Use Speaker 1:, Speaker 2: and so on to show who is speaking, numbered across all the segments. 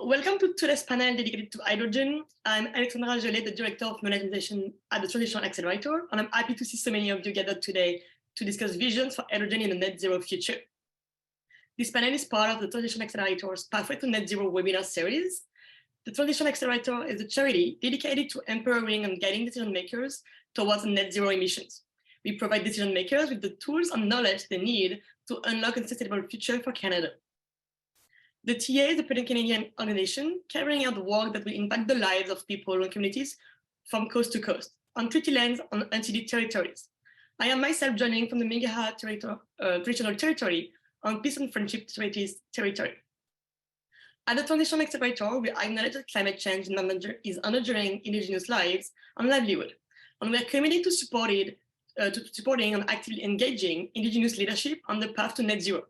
Speaker 1: Welcome to today's panel dedicated to hydrogen. I'm Alexandra Jolet, the Director of Monetization at the Transition Accelerator, and I'm happy to see so many of you gathered today to discuss visions for hydrogen in a net zero future. This panel is part of the Transition Accelerator's Pathway to Net Zero webinar series. The Transition Accelerator is a charity dedicated to empowering and guiding decision makers towards net zero emissions. We provide decision makers with the tools and knowledge they need to unlock a sustainable future for Canada. The TA is a pan-Canadian organization carrying out work that will impact the lives of people and communities from coast to coast, on treaty lands, on unceded territories. I am myself joining from the Mingaha traditional territory on peace and friendship treaties territory. At the Transition Accelerator, we acknowledge that climate change is endangering Indigenous lives and livelihood, and we are committed to supporting and actively engaging Indigenous leadership on the path to net zero.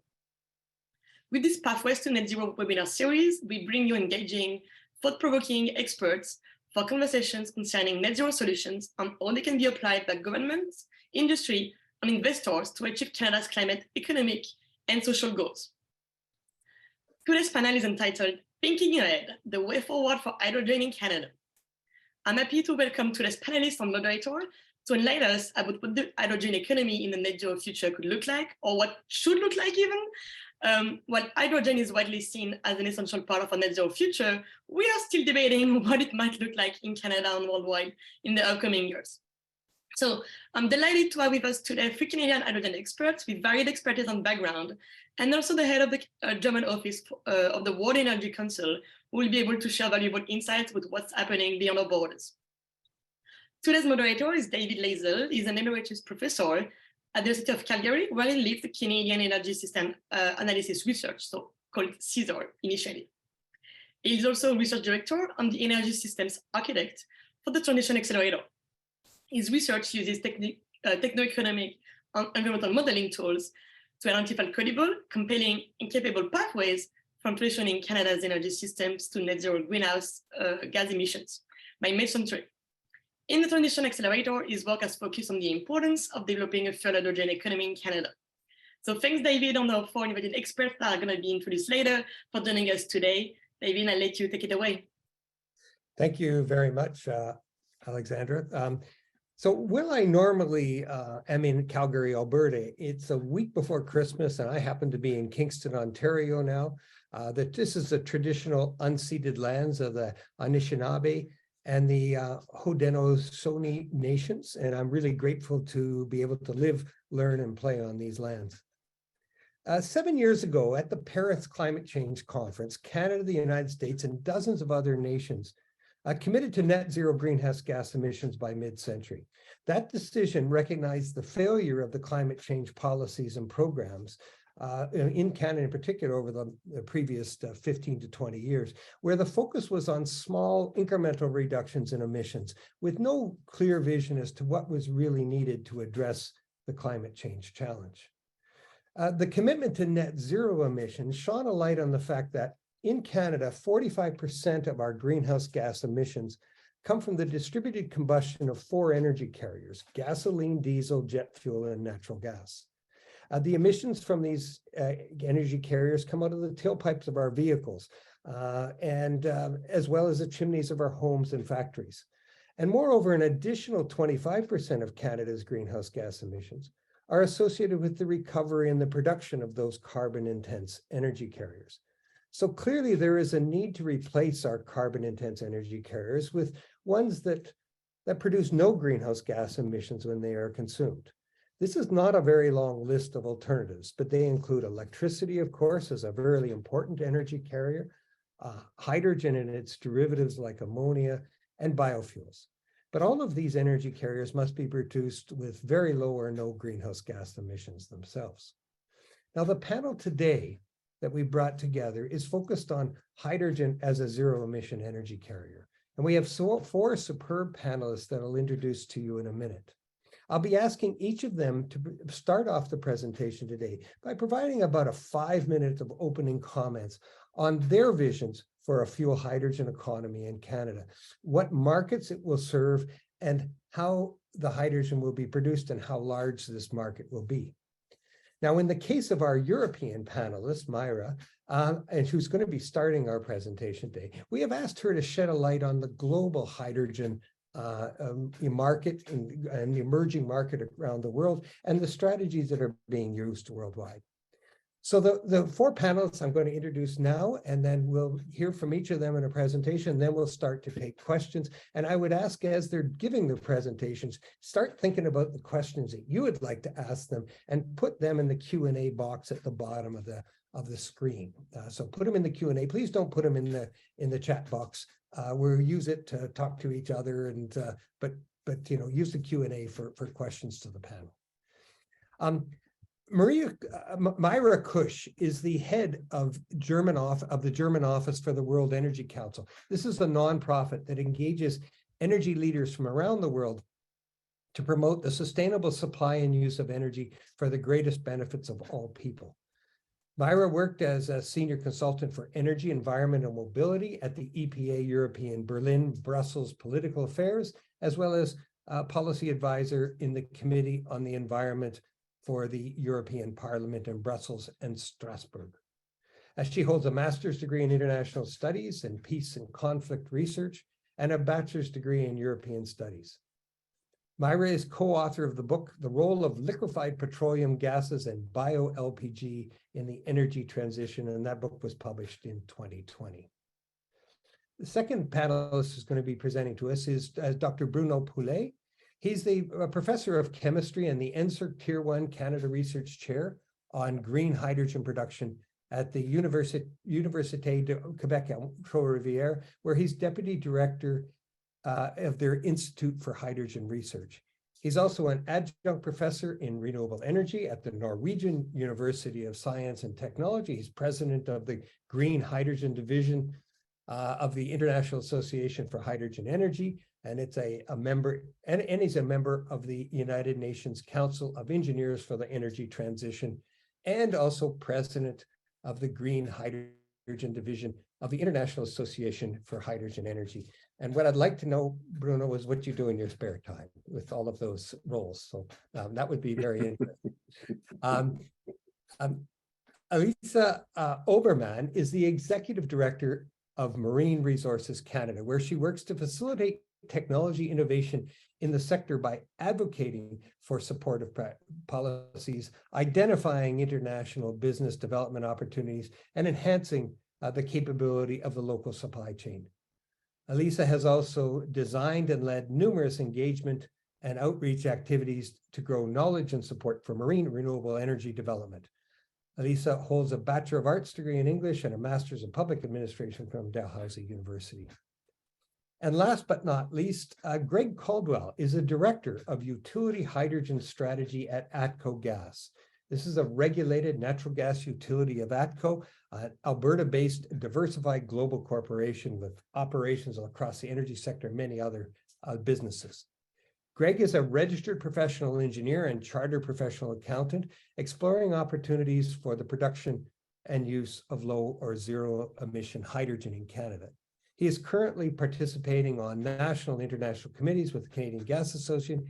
Speaker 1: With this Pathways to Net Zero webinar series, we bring you engaging, thought-provoking experts for conversations concerning net zero solutions and how they can be applied by governments, industry, and investors to achieve Canada's climate, economic, and social goals. Today's panel is entitled Thinking Ahead, the Way Forward for Hydrogen in Canada. I'm happy to welcome today's panelists and moderator to enlighten us about what the hydrogen economy in the net zero future could look like, or what should look like even. While hydrogen is widely seen as an essential part of a net zero future, we are still debating what it might look like in Canada and worldwide in the upcoming years. So I'm delighted to have with us today 3 Canadian hydrogen experts with varied expertise and background, and also the head of the German office of the World Energy Council, who will be able to share valuable insights with what's happening beyond our borders. Today's moderator is David Lazel. He's an emeritus professor at the University of Calgary, where he leads the Canadian Energy System Analysis Research, so called CSER initially. He is also a research director and the Energy Systems Architect for the Transition Accelerator. His research uses techno-economic and environmental modeling tools to identify credible, compelling, and capable pathways from transitioning Canada's energy systems to net zero greenhouse gas emissions by mid-century. In the Transition Accelerator, his work has focused on the importance of developing a fuel hydrogen economy in Canada. So thanks, David, and our 4 invited experts that are going to be introduced later for joining us today. David, I'll let you take it away.
Speaker 2: Thank you very much, Alexandra. So while I normally am in Calgary, Alberta, it's a week before Christmas, and I happen to be in Kingston, Ontario now. That this is the traditional unceded lands of the Anishinaabe and the Haudenosaunee nations, and I'm really grateful to be able to live, learn, and play on these lands. 7 years ago, at the Paris Climate Change Conference, Canada, the United States, and dozens of other nations committed to net zero greenhouse gas emissions by mid-century. That decision recognized the failure of the climate change policies and programs in Canada in particular over the previous 15 to 20 years, where the focus was on small incremental reductions in emissions with no clear vision as to what was really needed to address the climate change challenge. The commitment to net zero emissions shone a light on the fact that in Canada, 45% of our greenhouse gas emissions come from the distributed combustion of 4 energy carriers: gasoline, diesel, jet fuel, and natural gas. The emissions from these energy carriers come out of the tailpipes of our vehicles, as well as the chimneys of our homes and factories. And moreover, an additional 25% of Canada's greenhouse gas emissions are associated with the recovery and the production of those carbon-intense energy carriers. So clearly there is a need to replace our carbon-intense energy carriers with ones that produce no greenhouse gas emissions when they are consumed. This is not a very long list of alternatives, but they include electricity, of course, as a very important energy carrier, hydrogen and its derivatives like ammonia, and biofuels. But all of these energy carriers must be produced with very low or no greenhouse gas emissions themselves. Now, the panel today that we brought together is focused on hydrogen as a zero-emission energy carrier. And we have 4 superb panelists that I'll introduce to you in a minute. I'll be asking each of them to start off the presentation today by providing about 5 minutes of opening comments on their visions for a fuel hydrogen economy in Canada, what markets it will serve, and how the hydrogen will be produced and how large this market will be. Now, in the case of our European panelist, Myra, and who's going to be starting our presentation today, we have asked her to shed a light on the global hydrogen market and the emerging market around the world and the strategies that are being used worldwide. So the four panelists I'm going to introduce now, and then we'll hear from each of them in a presentation, then we'll start to take questions. And I would ask, as they're giving their presentations, start thinking about the questions that you would like to ask them and put them in the Q&A box at the bottom of the screen. So put them in the Q&A. Please don't put them in the chat box. We'll use it to talk to each other, and but use the Q&A for questions to the panel. Myra Kusch is the head of the German Office for the World Energy Council. This is a nonprofit that engages energy leaders from around the world to promote the sustainable supply and use of energy for the greatest benefits of all people. Myra worked as a senior consultant for energy, environment, and mobility at the EPA European Berlin, Brussels Political Affairs, as well as a policy advisor in the Committee on the Environment for the European Parliament in Brussels and Strasbourg. She holds a master's degree in international studies and peace and conflict research and a bachelor's degree in European studies. Myra is co-author of the book, The Role of Liquefied Petroleum Gases and Bio-LPG in the Energy Transition, and that book was published in 2020. The second panelist who's going to be presenting to us is Dr. Bruno Poulet. He's the professor of chemistry and the NSERC Tier 1 Canada Research Chair on green hydrogen production at the Université de Québec Trois-Rivières, where he's deputy director of their Institute for Hydrogen Research. He's also an adjunct professor in renewable energy at the Norwegian University of Science and Technology. He's president of the Green Hydrogen Division of the International Association for Hydrogen Energy, and it's a member, and he's a member of the United Nations Council of Engineers for the Energy Transition, and also president of the Green Hydrogen Division of the International Association for Hydrogen Energy. And what I'd like to know, Bruno, is what you do in your spare time with all of those roles. So that would be very interesting. Elisa Obermann is the executive director of Marine Resources Canada, where she works to facilitate technology innovation in the sector by advocating for supportive policies, identifying international business development opportunities, and enhancing the capability of the local supply chain. Elisa has also designed and led numerous engagement and outreach activities to grow knowledge and support for marine renewable energy development. Elisa holds a Bachelor of Arts degree in English and a Master's in Public Administration from Dalhousie University. And last but not least, Greg Caldwell is a director of utility hydrogen strategy at ATCO Gas. This is a regulated natural gas utility of ATCO, an Alberta-based diversified global corporation with operations across the energy sector and many other businesses. Greg is a registered professional engineer and chartered professional accountant, exploring opportunities for the production and use of low or zero emission hydrogen in Canada. He is currently participating on national and international committees with the Canadian Gas Association.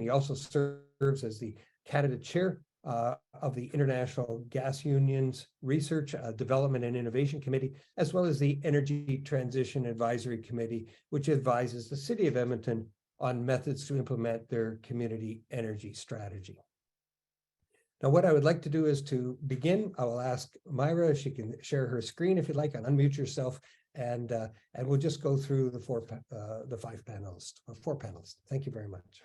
Speaker 2: He also serves as the Canada Chair of the International Gas Union's Research, Development and Innovation Committee, as well as the Energy Transition Advisory Committee, which advises the City of Edmonton on methods to implement their community energy strategy. Now, what I would like to do is to begin. I will ask Myra if she can share her screen if you'd like, and unmute yourself, and we'll just go through the four panelists. Thank you very much.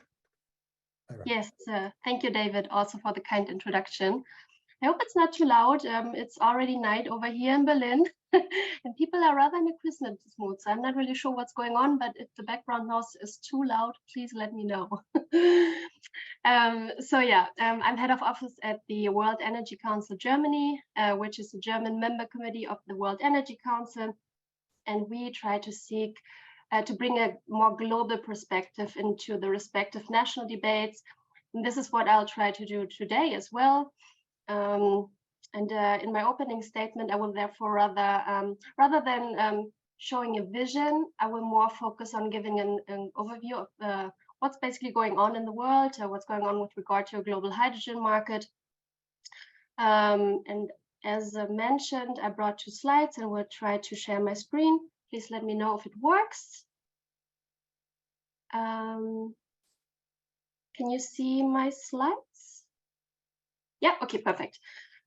Speaker 2: Myra.
Speaker 3: Yes, thank you, David, also for the kind introduction. I hope it's not too loud. It's already night over here in Berlin, and people are rather in a Christmas mood, so I'm not really sure what's going on, but if the background noise is too loud, please let me know. I'm head of office at the World Energy Council Germany, which is a German member committee of the World Energy Council, and we try to seek to bring a more global perspective into the respective national debates. And this is what I'll try to do today as well. In my opening statement, I will therefore rather than showing a vision, I will more focus on giving an overview of what's basically going on in the world, what's going on with regard to a global hydrogen market. And as mentioned, I brought 2 slides and will try to share my screen. Please let me know if it works. Can you see my slides? Yeah, okay, perfect.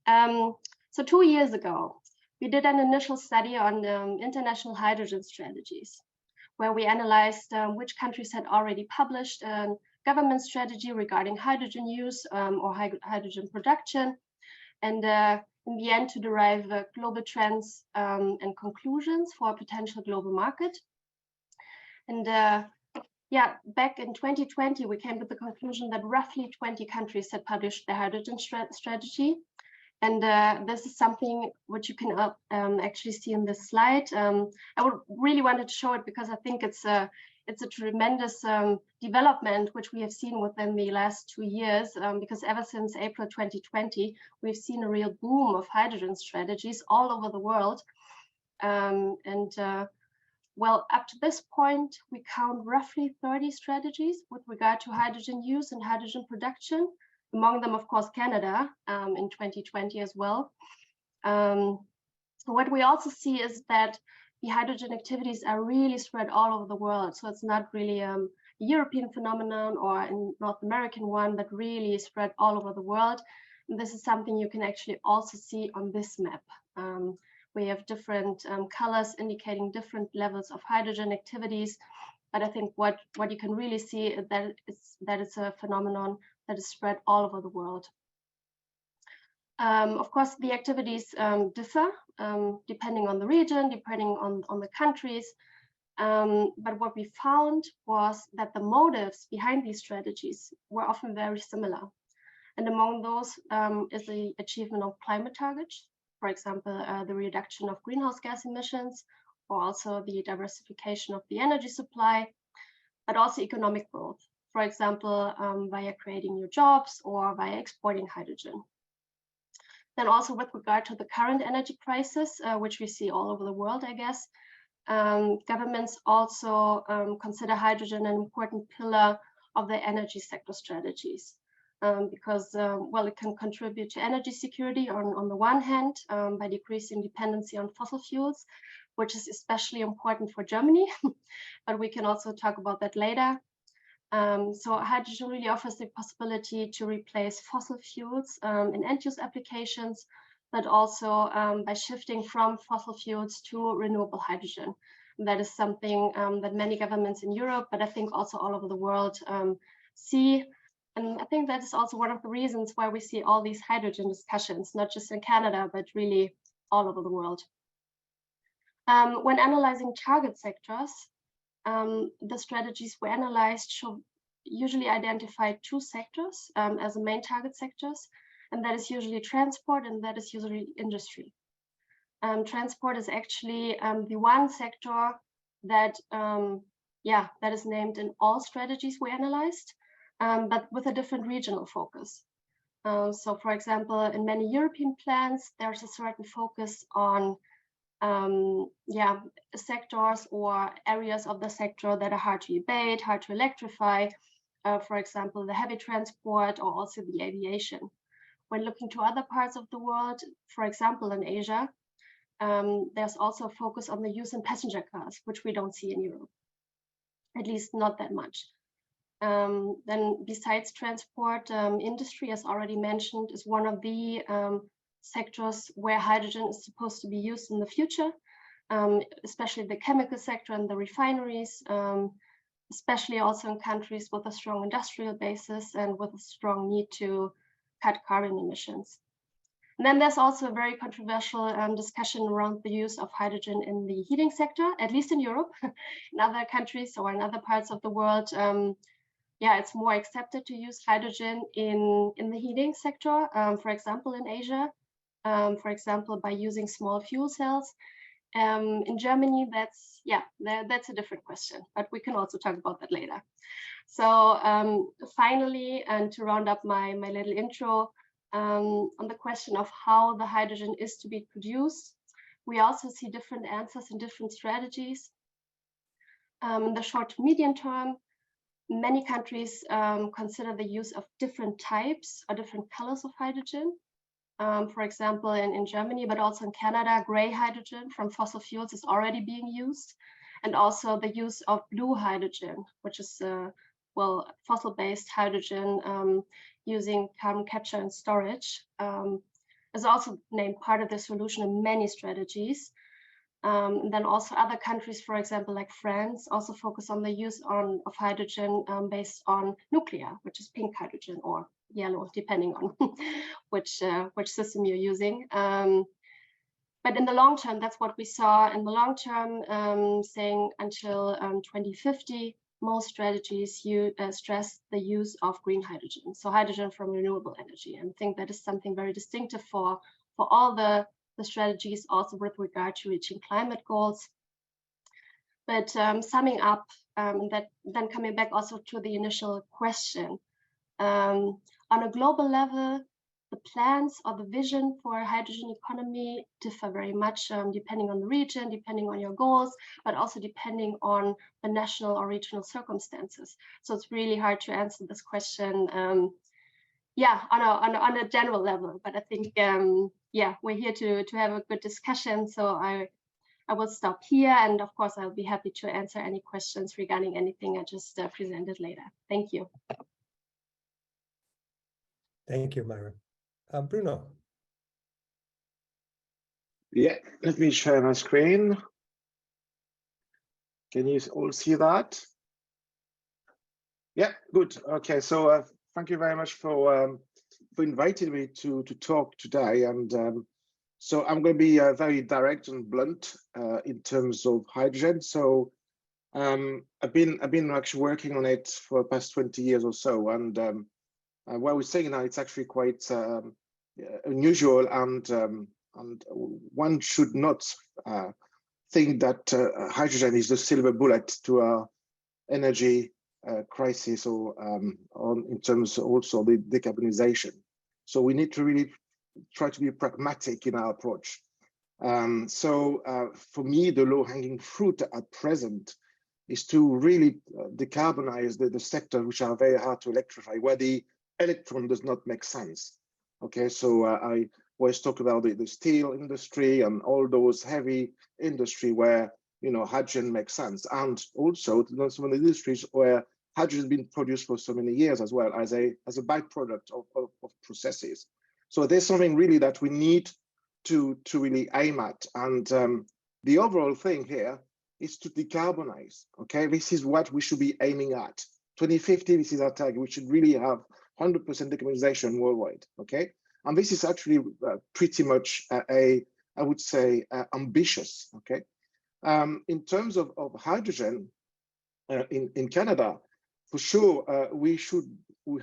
Speaker 3: So 2 years ago, we did an initial study on international hydrogen strategies, where we analyzed which countries had already published a government strategy regarding hydrogen use or hydrogen production, and in the end to derive global trends and conclusions for a potential global market. And yeah, back in 2020, we came to the conclusion that roughly 20 countries had published their hydrogen strategy. And this is something which you can actually see in this slide. I would really wanted to show it because I think it's a tremendous development which we have seen within the last 2 years, because ever since April 2020, we've seen a real boom of hydrogen strategies all over the world. Well, up to this point, we count roughly 30 strategies with regard to hydrogen use and hydrogen production. Among them, of course, Canada in 2020 as well. What we also see is that the hydrogen activities are really spread all over the world. So it's not really a European phenomenon or a North American one, but really spread all over the world. And this is something you can actually also see on this map. We have different colors indicating different levels of hydrogen activities. But I think what you can really see is that it's a phenomenon that is spread all over the world. Of course, the activities differ depending on the region, depending on the countries. But what we found was that the motives behind these strategies were often very similar. And among those is the achievement of climate targets, for example, the reduction of greenhouse gas emissions, or also the diversification of the energy supply, but also economic growth, for example, via creating new jobs or via exporting hydrogen. Then also with regard to the current energy crisis, which we see all over the world, I guess, governments also consider hydrogen an important pillar of their energy sector strategies. Because, well, it can contribute to energy security on the one hand by decreasing dependency on fossil fuels, which is especially important for Germany, but we can also talk about that later. So hydrogen really offers the possibility to replace fossil fuels in end-use applications, but also by shifting from fossil fuels to renewable hydrogen. That is something that many governments in Europe, but I think also all over the world see. And I think that is also one of the reasons why we see all these hydrogen discussions, not just in Canada, but really all over the world. When analyzing target sectors, the strategies we analyzed should usually identify 2 sectors as the main target sectors, and that is usually transport and that is usually industry. Transport is actually the one sector that, that is named in all strategies we analyzed. But with a different regional focus. So for example, in many European plans, there's a certain focus on sectors or areas of the sector that are hard to abate, hard to electrify, for example, the heavy transport or also the aviation. When looking to other parts of the world, for example, in Asia, there's also a focus on the use in passenger cars, which we don't see in Europe, at least not that much. Then besides transport, industry, as already mentioned, is one of the sectors where hydrogen is supposed to be used in the future, especially the chemical sector and the refineries, especially also in countries with a strong industrial basis and with a strong need to cut carbon emissions. And then there's also a very controversial discussion around the use of hydrogen in the heating sector, at least in Europe. In other countries or in other parts of the world, it's more accepted to use hydrogen in the heating sector, for example, in Asia, for example, by using small fuel cells. In Germany, that's a different question, but we can also talk about that later. So finally, and to round up my little intro, on the question of how the hydrogen is to be produced, we also see different answers and different strategies. In the short to medium term, many countries consider the use of different types or different colors of hydrogen. For example, in Germany, but also in Canada, gray hydrogen from fossil fuels is already being used. And also the use of blue hydrogen, which is, well, fossil-based hydrogen using carbon capture and storage, is also named part of the solution in many strategies. And then also other countries, for example, like France, also focus on the use of hydrogen based on nuclear, which is pink hydrogen or yellow, depending on which system you're using. But in the long term, that's what we saw in the long term, saying until 2050, most strategies stress the use of green hydrogen, so hydrogen from renewable energy. And I think that is something very distinctive for all the strategies, also with regard to reaching climate goals. But summing up, that then coming back also to the initial question, on a global level, the plans or the vision for a hydrogen economy differ very much depending on the region, depending on your goals, but also depending on the national or regional circumstances. So it's really hard to answer this question, yeah, on a general level. But I think, yeah, we're here to have a good discussion. So I will stop here, and of course I'll be happy to answer any questions regarding anything I just presented later. Thank you.
Speaker 2: Thank you, Myra. Bruno.
Speaker 4: Yeah, let me share my screen. Can you all see that? Yeah, good. Okay, so thank you very much for inviting me to talk today. And so I'm going to be very direct and blunt in terms of hydrogen. So I've been actually working on it for the past 20 years or so, and what we're saying now, it's actually quite unusual, and one should not think that hydrogen is the silver bullet to our energy crisis, or in terms also the decarbonization. So we need to really try to be pragmatic in our approach. For me, the low-hanging fruit at present is to really decarbonize the sectors which are very hard to electrify, where the electron does not make sense. Okay, so I always talk about the steel industry and all those heavy industry where, you know, hydrogen makes sense, and also some of the industries where hydrogen has been produced for so many years as well as a byproduct of processes. So there's something really that we need to really aim at, and the overall thing here is to decarbonize. Okay, this is what we should be aiming at. 2050, this is our target. We should really have 100% decarbonization worldwide. Okay, and this is actually pretty much I would say ambitious. Okay, in terms of hydrogen in Canada, for sure we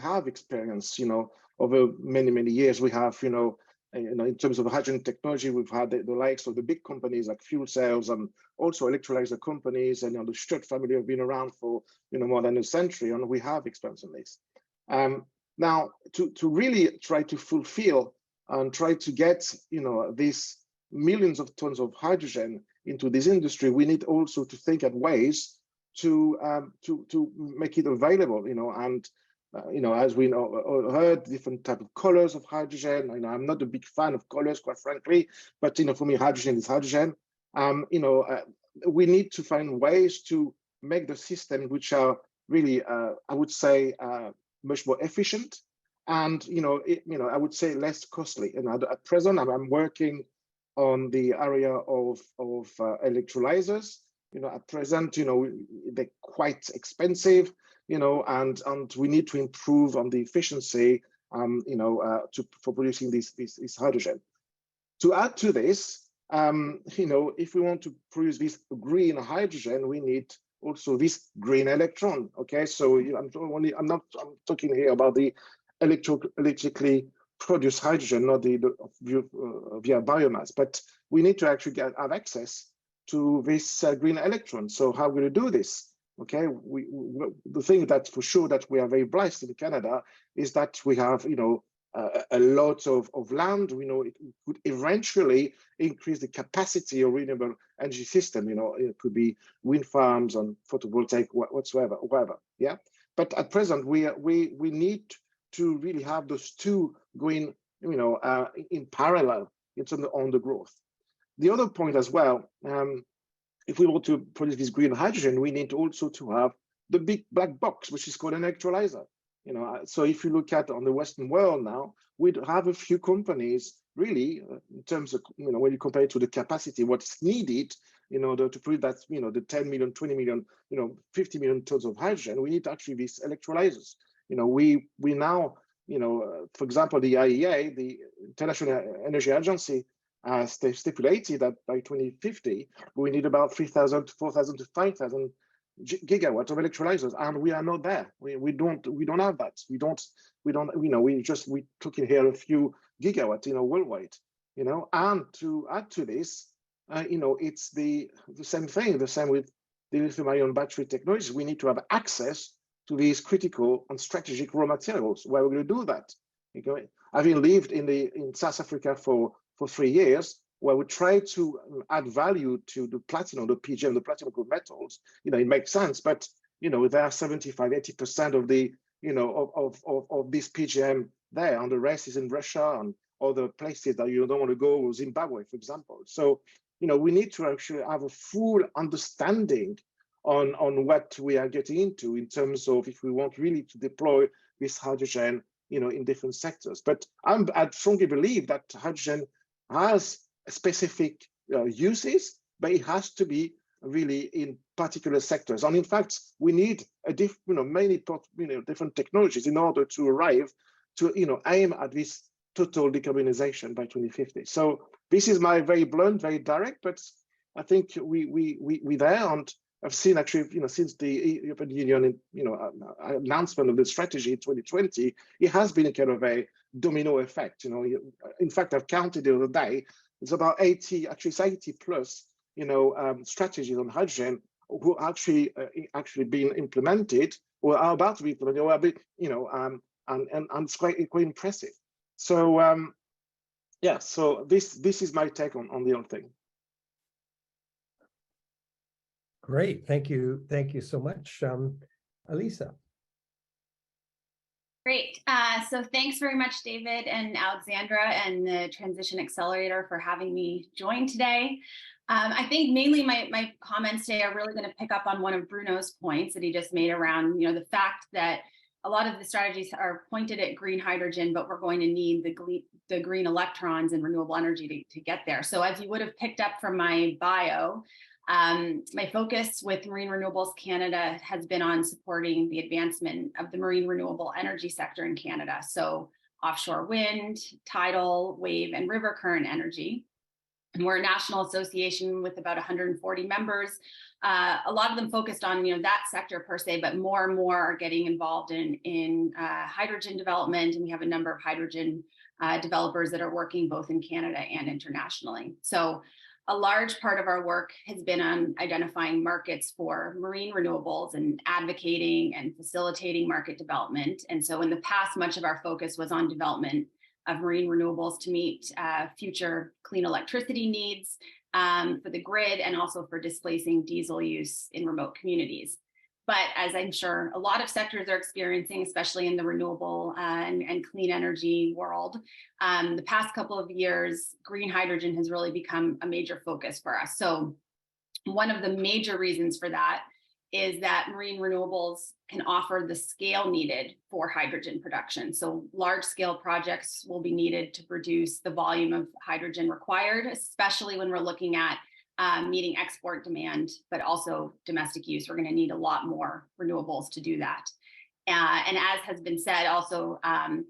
Speaker 4: have experience, you know, over many years. We have, you know, in terms of hydrogen technology, we've had the likes of the big companies like fuel cells and also electrolyzer companies, and, you know, the Strutt family have been around for, you know, more than a century, and we have experience in this. Now, to really try to fulfill and try to get, you know, these millions of tons of hydrogen into this industry, we need also to think at ways to make it available, you know, and you know, as we know, heard different type of colors of hydrogen. You know, I'm not a big fan of colors, quite frankly, but, you know, for me, hydrogen is hydrogen. You know, we need to find ways to make the system which are really, I would say, much more efficient, and, you know, I would say less costly. And at present, I'm working on the area of electrolyzers. You know, at present, you know, they're quite expensive, you know, and we need to improve on the efficiency, you know, for producing this hydrogen. To add to this, you know, if we want to produce this green hydrogen, we need also this green electron. Okay, so I'm talking here about the electrically produced hydrogen, not via biomass, but we need to actually have access to this green electron. So how are we going to do this? Okay, the thing that for sure that we are very blessed in Canada is that we have, you know, a lot of land. We know it could eventually increase the capacity of renewable energy system. You know, it could be wind farms and photovoltaic whatsoever, whatever. Yeah. But at present, we need to really have those two going, in parallel. It's on the growth. The other point as well, if we want to produce this green hydrogen, we need also to have the big black box, which is called an electrolyzer. So if you look at on the Western world now, we have a few companies really in terms of, when you compare it to the capacity, what's needed in order to produce that, the 10 million, 20 million, 50 million tons of hydrogen, we need actually these electrolyzers. We now, for example, the IEA, the International Energy Agency, stipulated that by 2050, we need about 3,000 to 4,000 to 5,000 gigawatts of electrolyzers, and we are not there. We don't have that. We took in here a few gigawatts, worldwide, and to add to this, it's the same thing, the same with the lithium-ion battery technologies. We need to have access to these critical and strategic raw materials. Where we're going to do that? Having lived in South Africa for 3 years, where we try to add value to the platinum, the PGM, the platinum group metals, it makes sense. But there are 75, 80% of the of this PGM there, and the rest is in Russia and other places that you don't want to go, Zimbabwe, for example. So we need to actually have a full understanding on what we are getting into in terms of if we want really to deploy this hydrogen, in different sectors. But I strongly believe that hydrogen has specific uses, but it has to be really in particular sectors. And in fact, we need many different technologies in order to arrive to aim at this total decarbonization by 2050. So this is my very blunt, very direct, but I think we there, and I've seen actually, since the European Union, announcement of the strategy in 2020, it has been a kind of a domino effect. In fact, I've counted the other day, it's about 80, actually it's 80 plus, strategies on hydrogen who actually being implemented or are about to be implemented, or and it's quite impressive. So yeah, so this is my take on the whole thing.
Speaker 2: Great, thank you so much, Elisa.
Speaker 5: Great. So thanks very much, David and Alexandra and the Transition Accelerator for having me join today. I think mainly my comments today are really going to pick up on one of Bruno's points that he just made around, the fact that a lot of the strategies are pointed at green hydrogen, but we're going to need the green electrons and renewable energy to get there. So as you would have picked up from my bio, my focus with Marine Renewables Canada has been on supporting the advancement of the marine renewable energy sector in Canada. So offshore wind, tidal, wave, and river current energy. And we're a national association with about 140 members. A lot of them focused on that sector per se, but more and more are getting involved in hydrogen development. And we have a number of hydrogen developers that are working both in Canada and internationally. So a large part of our work has been on identifying markets for marine renewables and advocating and facilitating market development. And so in the past, much of our focus was on development of marine renewables to meet future clean electricity needs for the grid and also for displacing diesel use in remote communities. But as I'm sure a lot of sectors are experiencing, especially in the renewable and clean energy world, the past couple of years, green hydrogen has really become a major focus for us. So one of the major reasons for that is that marine renewables can offer the scale needed for hydrogen production. So large scale projects will be needed to produce the volume of hydrogen required, especially when we're looking at meeting export demand, but also domestic use. We're going to need a lot more renewables to do that. And as has been said, also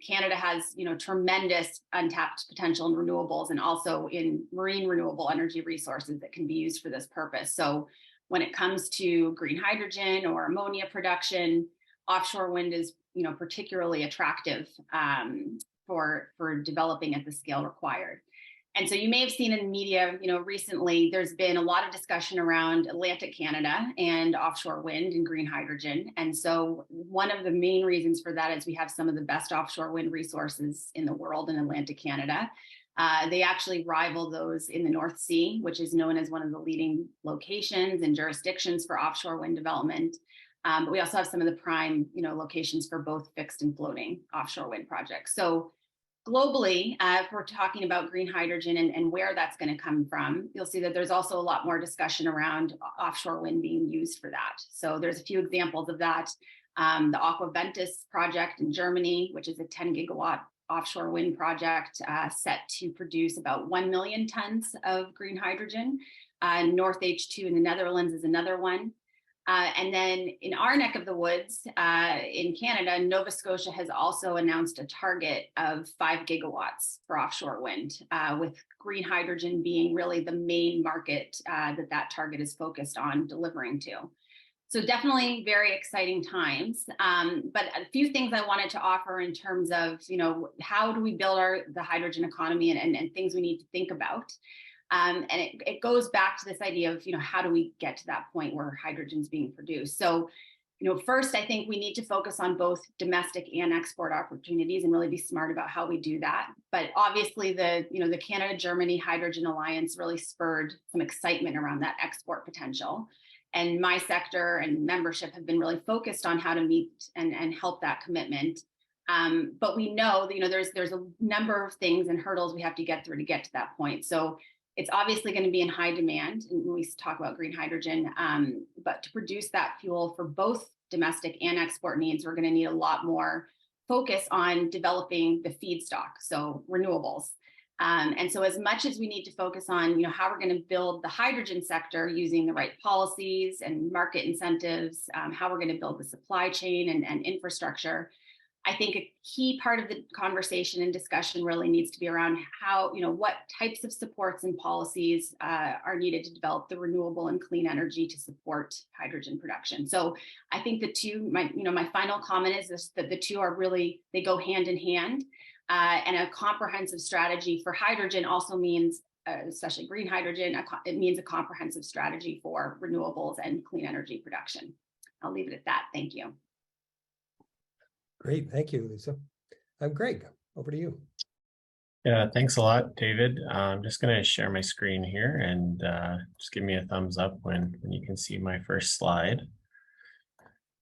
Speaker 5: Canada has tremendous untapped potential in renewables and also in marine renewable energy resources that can be used for this purpose. So when it comes to green hydrogen or ammonia production, offshore wind is particularly attractive for developing at the scale required. And so you may have seen in the media, recently, there's been a lot of discussion around Atlantic Canada and offshore wind and green hydrogen. And so one of the main reasons for that is we have some of the best offshore wind resources in the world in Atlantic Canada. They actually rival those in the North Sea, which is known as one of the leading locations and jurisdictions for offshore wind development. But we also have some of the prime, locations for both fixed and floating offshore wind projects. So globally, if we're talking about green hydrogen and where that's going to come from, you'll see that there's also a lot more discussion around offshore wind being used for that. So there's a few examples of that. The Aquaventus project in Germany, which is a 10 gigawatt offshore wind project set to produce about 1 million tons of green hydrogen. North H2 in the Netherlands is another one. And then in our neck of the woods, in Canada, Nova Scotia has also announced a target of 5 gigawatts for offshore wind, with green hydrogen being really the main market that target is focused on delivering to. So definitely very exciting times. But a few things I wanted to offer in terms of, how do we build the hydrogen economy and things we need to think about. And it goes back to this idea of, how do we get to that point where hydrogen is being produced? So, first, I think we need to focus on both domestic and export opportunities and really be smart about how we do that. But obviously the Canada-Germany Hydrogen Alliance really spurred some excitement around that export potential. And my sector and membership have been really focused on how to meet and help that commitment. But we know, there's a number of things and hurdles we have to get through to get to that point. So it's obviously going to be in high demand when we talk about green hydrogen, but to produce that fuel for both domestic and export needs, we're going to need a lot more focus on developing the feedstock, so renewables. And so as much as we need to focus on, how we're going to build the hydrogen sector using the right policies and market incentives, how we're going to build the supply chain and infrastructure, I think a key part of the conversation and discussion really needs to be around how, what types of supports and policies are needed to develop the renewable and clean energy to support hydrogen production. So I think the two, my final comment is this, that the two are really, they go hand in hand. And a comprehensive strategy for hydrogen also means, especially green hydrogen, it means a comprehensive strategy for renewables and clean energy production. I'll leave it at that. Thank you.
Speaker 2: Great, thank you, Lisa. Greg, over to you.
Speaker 6: Yeah, thanks a lot, David. I'm just going to share my screen here and just give me a thumbs up when you can see my first slide.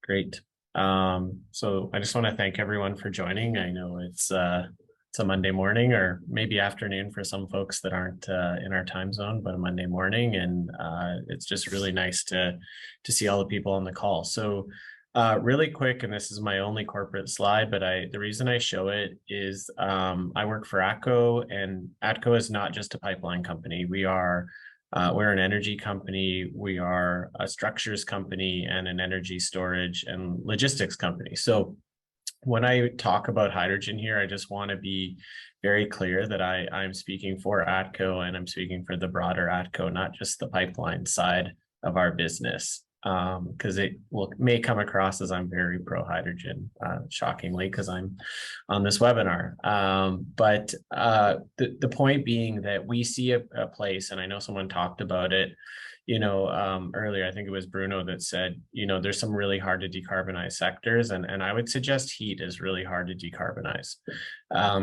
Speaker 6: Great. So I just want to thank everyone for joining. I know it's a Monday morning or maybe afternoon for some folks that aren't in our time zone, but a Monday morning, and it's just really nice to see all the people on the call. So really quick, and this is my only corporate slide, but the reason I show it is I work for ATCO, and ATCO is not just a pipeline company. We're an energy company, we are a structures company, and an energy storage and logistics company. So when I talk about hydrogen here, I just want to be very clear that I'm speaking for ATCO and I'm speaking for the broader ATCO, not just the pipeline side of our business. Because it may come across as I'm very pro hydrogen, shockingly, because I'm on this webinar. But the point being that we see a place, and I know someone talked about it, earlier, I think it was Bruno that said, there's some really hard to decarbonize sectors, and I would suggest heat is really hard to decarbonize.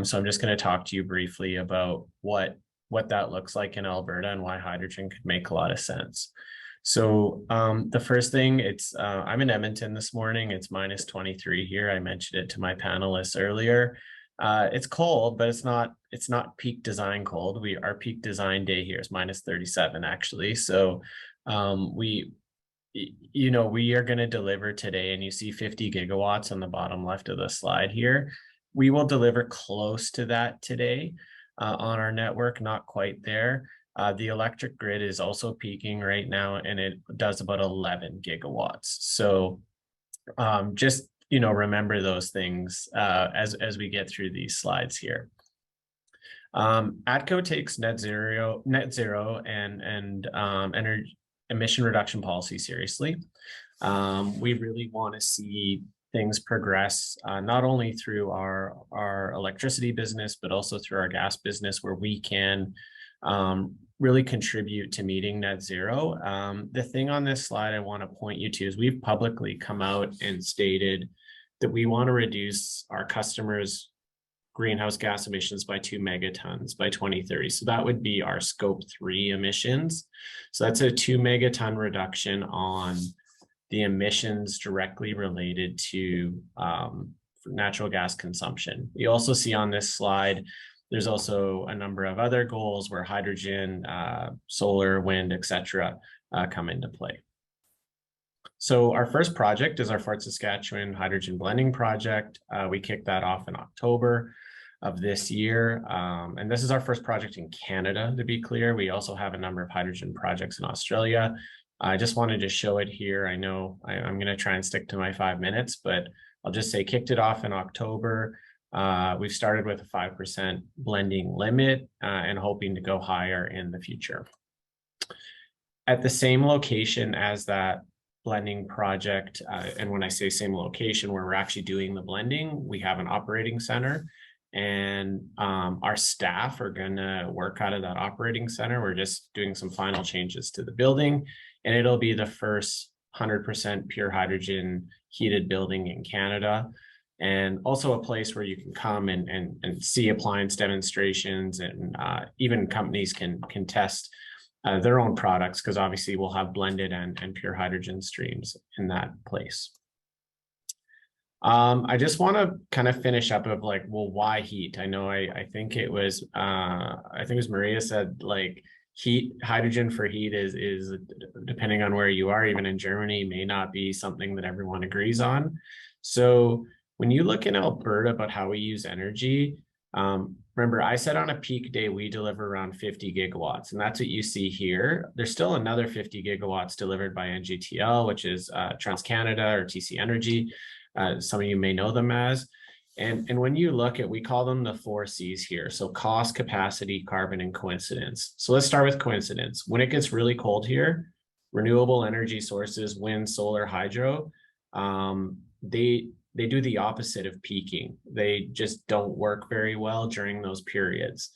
Speaker 6: So I'm just going to talk to you briefly about what that looks like in Alberta and why hydrogen could make a lot of sense. So the first thing, I'm in Edmonton this morning. It's minus 23 here. I mentioned it to my panelists earlier. It's cold, but it's not peak design cold. Our peak design day here is minus 37 actually. So we are going to deliver today, and you see 50 gigawatts on the bottom left of the slide here. We will deliver close to that today on our network, not quite there. The electric grid is also peaking right now, and it does about 11 gigawatts. So just, remember those things as we get through these slides here. ATCO takes net zero and energy emission reduction policy seriously. We really want to see things progress, not only through our electricity business, but also through our gas business, where we can really contribute to meeting net zero. The thing on this slide I want to point you to is we've publicly come out and stated that we want to reduce our customers' greenhouse gas emissions by 2 megatons by 2030. So that would be our scope 3 emissions. So that's a 2 megaton reduction on the emissions directly related to natural gas consumption. You also see on this slide, there's also a number of other goals where hydrogen, solar, wind, etc. Come into play. So our first project is our Fort Saskatchewan Hydrogen Blending Project. We kicked that off in October of this year. And this is our first project in Canada, to be clear. We also have a number of hydrogen projects in Australia. I just wanted to show it here. I know I'm going to try and stick to my 5 minutes, but I'll just say kicked it off in October. We've started with a 5% blending limit and hoping to go higher in the future. At the same location as that blending project, and when I say same location where we're actually doing the blending, we have an operating center, and our staff are going to work out of that operating center. We're just doing some final changes to the building, and it'll be the first 100% pure hydrogen heated building in Canada, and also a place where you can come and see appliance demonstrations, and even companies can test their own products, because obviously we'll have blended and pure hydrogen streams in that place. I just want to kind of finish up of like, well, why heat? I know I think it was Maria said, like, hydrogen for heat is depending on where you are, even in Germany, may not be something that everyone agrees on. So when you look in Alberta about how we use energy, remember I said on a peak day we deliver around 50 gigawatts, and that's what you see here. There's still another 50 gigawatts delivered by NGTL, which is TransCanada or TC Energy. Some of you may know them as. And when you look at, we call them the 4 C's here. So cost, capacity, carbon, and coincidence. So let's start with coincidence. When it gets really cold here, renewable energy sources, wind, solar, hydro, they do the opposite of peaking. They just don't work very well during those periods.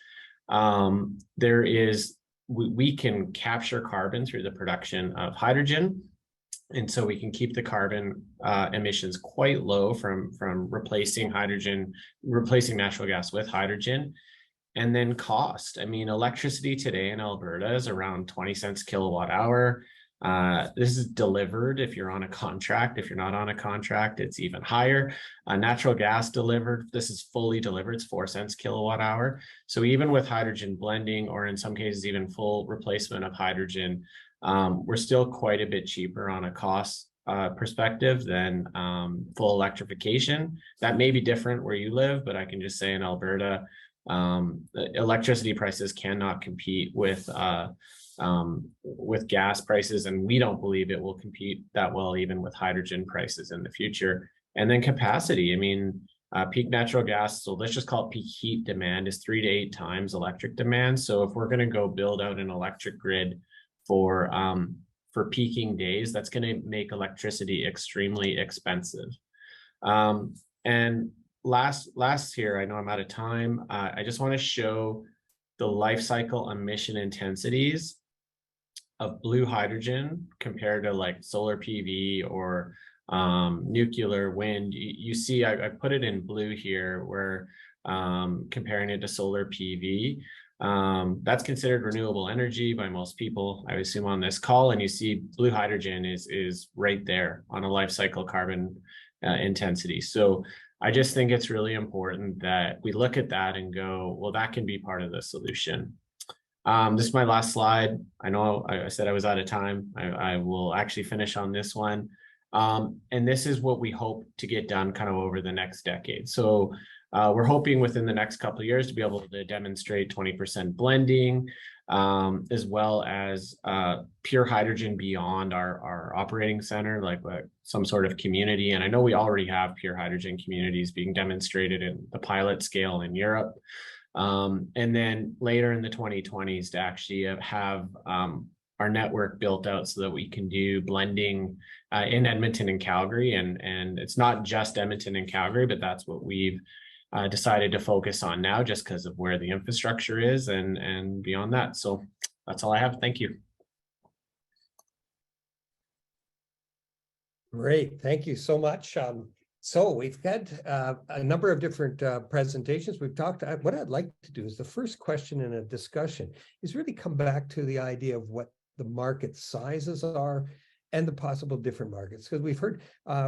Speaker 6: We can capture carbon through the production of hydrogen. And so we can keep the carbon emissions quite low from replacing natural gas with hydrogen. And then cost. I mean, electricity today in Alberta is around 20 cents kilowatt hour. This is delivered if you're on a contract. If you're not on a contract, it's even higher. Natural gas delivered, this is fully delivered, it's 4 cents kilowatt hour. So even with hydrogen blending, or in some cases even full replacement of hydrogen, we're still quite a bit cheaper on a cost perspective than full electrification. That may be different where you live, but I can just say in Alberta, electricity prices cannot compete with gas prices, and we don't believe it will compete that well even with hydrogen prices in the future. And then capacity, I mean, peak natural gas, so let's just call it peak heat demand, is 3 to 8 times electric demand. So if we're going to go build out an electric grid for peaking days, that's going to make electricity extremely expensive. And last here, I know I'm out of time. I just want to show the life cycle emission intensities of blue hydrogen compared to like solar PV or nuclear wind. You see, I put it in blue here, where comparing it to solar PV. That's considered renewable energy by most people, I assume, on this call. And you see blue hydrogen is right there on a life cycle carbon intensity. So I just think it's really important that we look at that and go, well, that can be part of the solution. This is my last slide. I know I said I was out of time. I will actually finish on this one. And this is what we hope to get done kind of over the next decade. So we're hoping within the next couple of years to be able to demonstrate 20% blending, as well as pure hydrogen beyond our operating center, like some sort of community. And I know we already have pure hydrogen communities being demonstrated in the pilot scale in Europe. And then later in the 2020s to actually have our network built out so that we can do blending in Edmonton and Calgary. And it's not just Edmonton and Calgary, but that's what we've decided to focus on now, just because of where the infrastructure is and beyond that. So that's all I have. Thank you.
Speaker 2: Great, thank you so much. So we've got a number of different presentations. We've talked, what I'd like to do is the first question in a discussion is really come back to the idea of what the market sizes are and the possible different markets. Because we've heard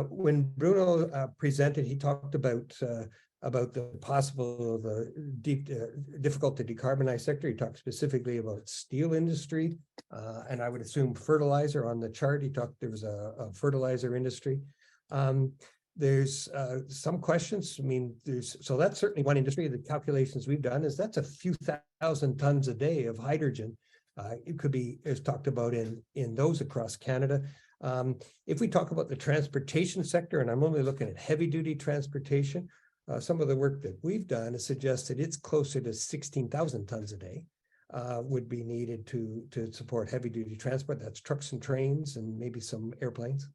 Speaker 2: when Bruno presented, he talked about the possible difficult to decarbonize sector. He talked specifically about steel industry, and I would assume fertilizer on the chart. He talked there was a fertilizer industry. There's some questions. I mean, so that's certainly one industry. The calculations we've done is that's a few thousand tons a day of hydrogen. It could be, as talked about in those across Canada. If we talk about the transportation sector, and I'm only looking at heavy duty transportation, some of the work that we've done has suggested it's closer to 16,000 tons a day would be needed to support heavy duty transport. That's trucks and trains and maybe some airplanes.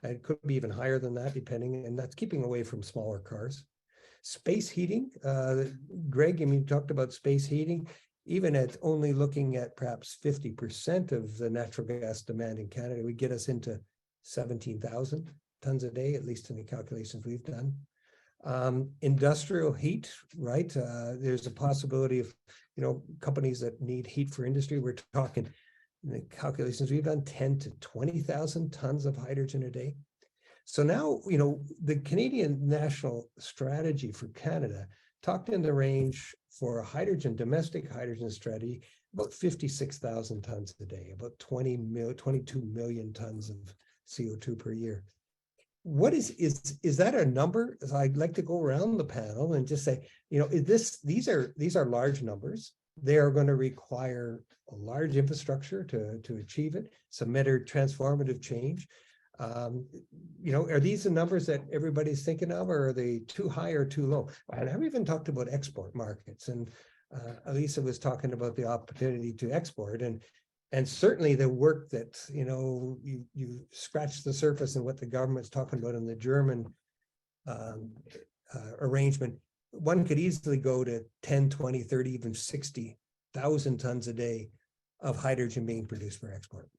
Speaker 2: It could be even higher than that, depending, and that's keeping away from smaller cars. Space heating, Greg, I mean, you talked about space heating, even at only looking at perhaps 50% of the natural gas demand in Canada, would get us into 17,000 tons a day, at least in the calculations we've done. Industrial heat, right? There's a possibility of, companies that need heat for industry. We're talking, in the calculations we've done, 10 to 20,000 tons of hydrogen a day. So now, the Canadian national strategy for Canada talked in the range for a domestic hydrogen strategy, about 56,000 tons a day, about 22 million tons of CO2 per year. What is that a number? So I'd like to go around the panel and just say, these are large numbers. They are going to require a large infrastructure to achieve it, some transformative change. Are these the numbers that everybody's thinking of, or are they too high or too low? And I've even talked about export markets, and Elisa was talking about the opportunity to export, and certainly the work that, you scratch the surface and what the government's talking about in the German arrangement. One could easily go to 10, 20, 30, even 60,000 tons a day of hydrogen being produced for export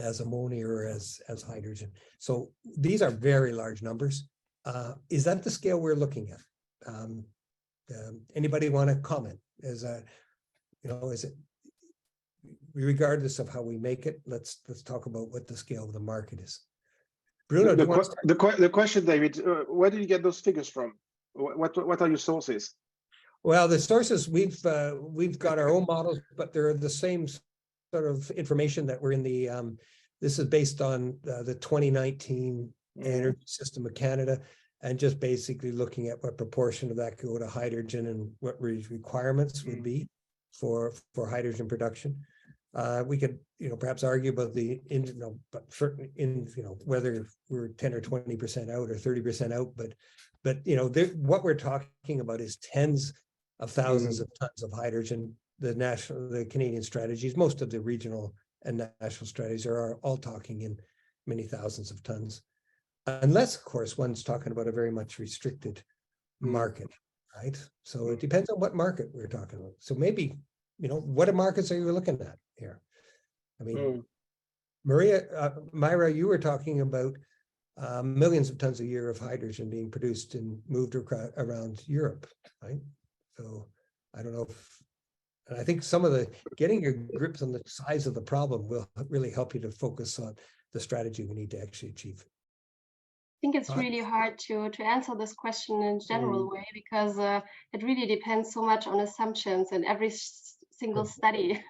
Speaker 2: as ammonia or as hydrogen. So these are very large numbers. Is that the scale we're looking at? Anybody want to comment? Is it, regardless of how we make it, let's talk about what the scale of the market is. Bruno,
Speaker 4: the question, David, where did you get those figures from? What are your sources?
Speaker 2: Well, the sources, we've got our own models, but they're the same sort of information that were in the, this is based on the 2019 Energy System of Canada, and just basically looking at what proportion of that could go to hydrogen and what requirements would be for hydrogen production. We could, perhaps argue about but certain, whether we're 10 or 20% out or 30% out, but what we're talking about is tens of thousands of tons of hydrogen. The Canadian strategies, most of the regional and national strategies are all talking in many thousands of tons, unless, of course, one's talking about a very much restricted market, right? So it depends on what market we're talking about. So maybe, what markets are you looking at here? I mean, Myra, you were talking about millions of tons a year of hydrogen being produced and moved around Europe, right? So I don't know and I think some of getting your grips on the size of the problem will really help you to focus on the strategy we need to actually achieve.
Speaker 3: I think it's really hard to answer this question in a general way, because it really depends so much on assumptions, and every single study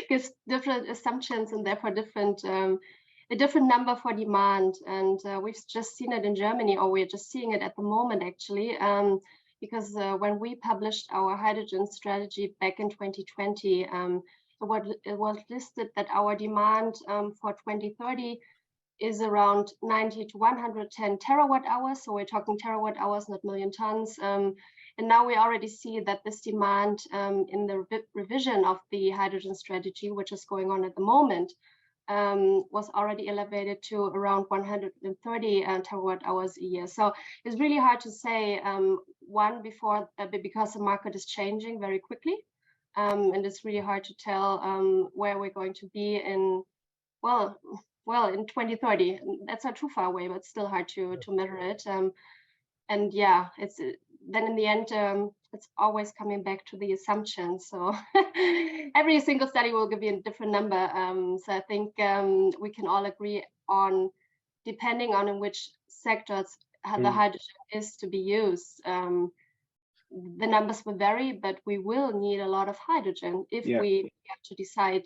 Speaker 3: gives different assumptions and therefore a different number for demand. And we've just seen it in Germany, or we're just seeing it at the moment, actually, because when we published our hydrogen strategy back in 2020, it was listed that our demand for 2030 is around 90 to 110 terawatt hours. So we're talking terawatt hours, not million tons. And now we already see that this demand in the revision of the hydrogen strategy, which is going on at the moment, was already elevated to around 130 terawatt hours a year. So it's really hard to say, because the market is changing very quickly, and it's really hard to tell where we're going to be in, in 2030. That's not too far away, but still hard to measure it. And yeah, then in the end, it's always coming back to the assumptions. So every single study will give you a different number. So I think we can all agree on, depending on in which sectors the hydrogen is to be used, the numbers will vary, but we will need a lot of hydrogen if we have to decide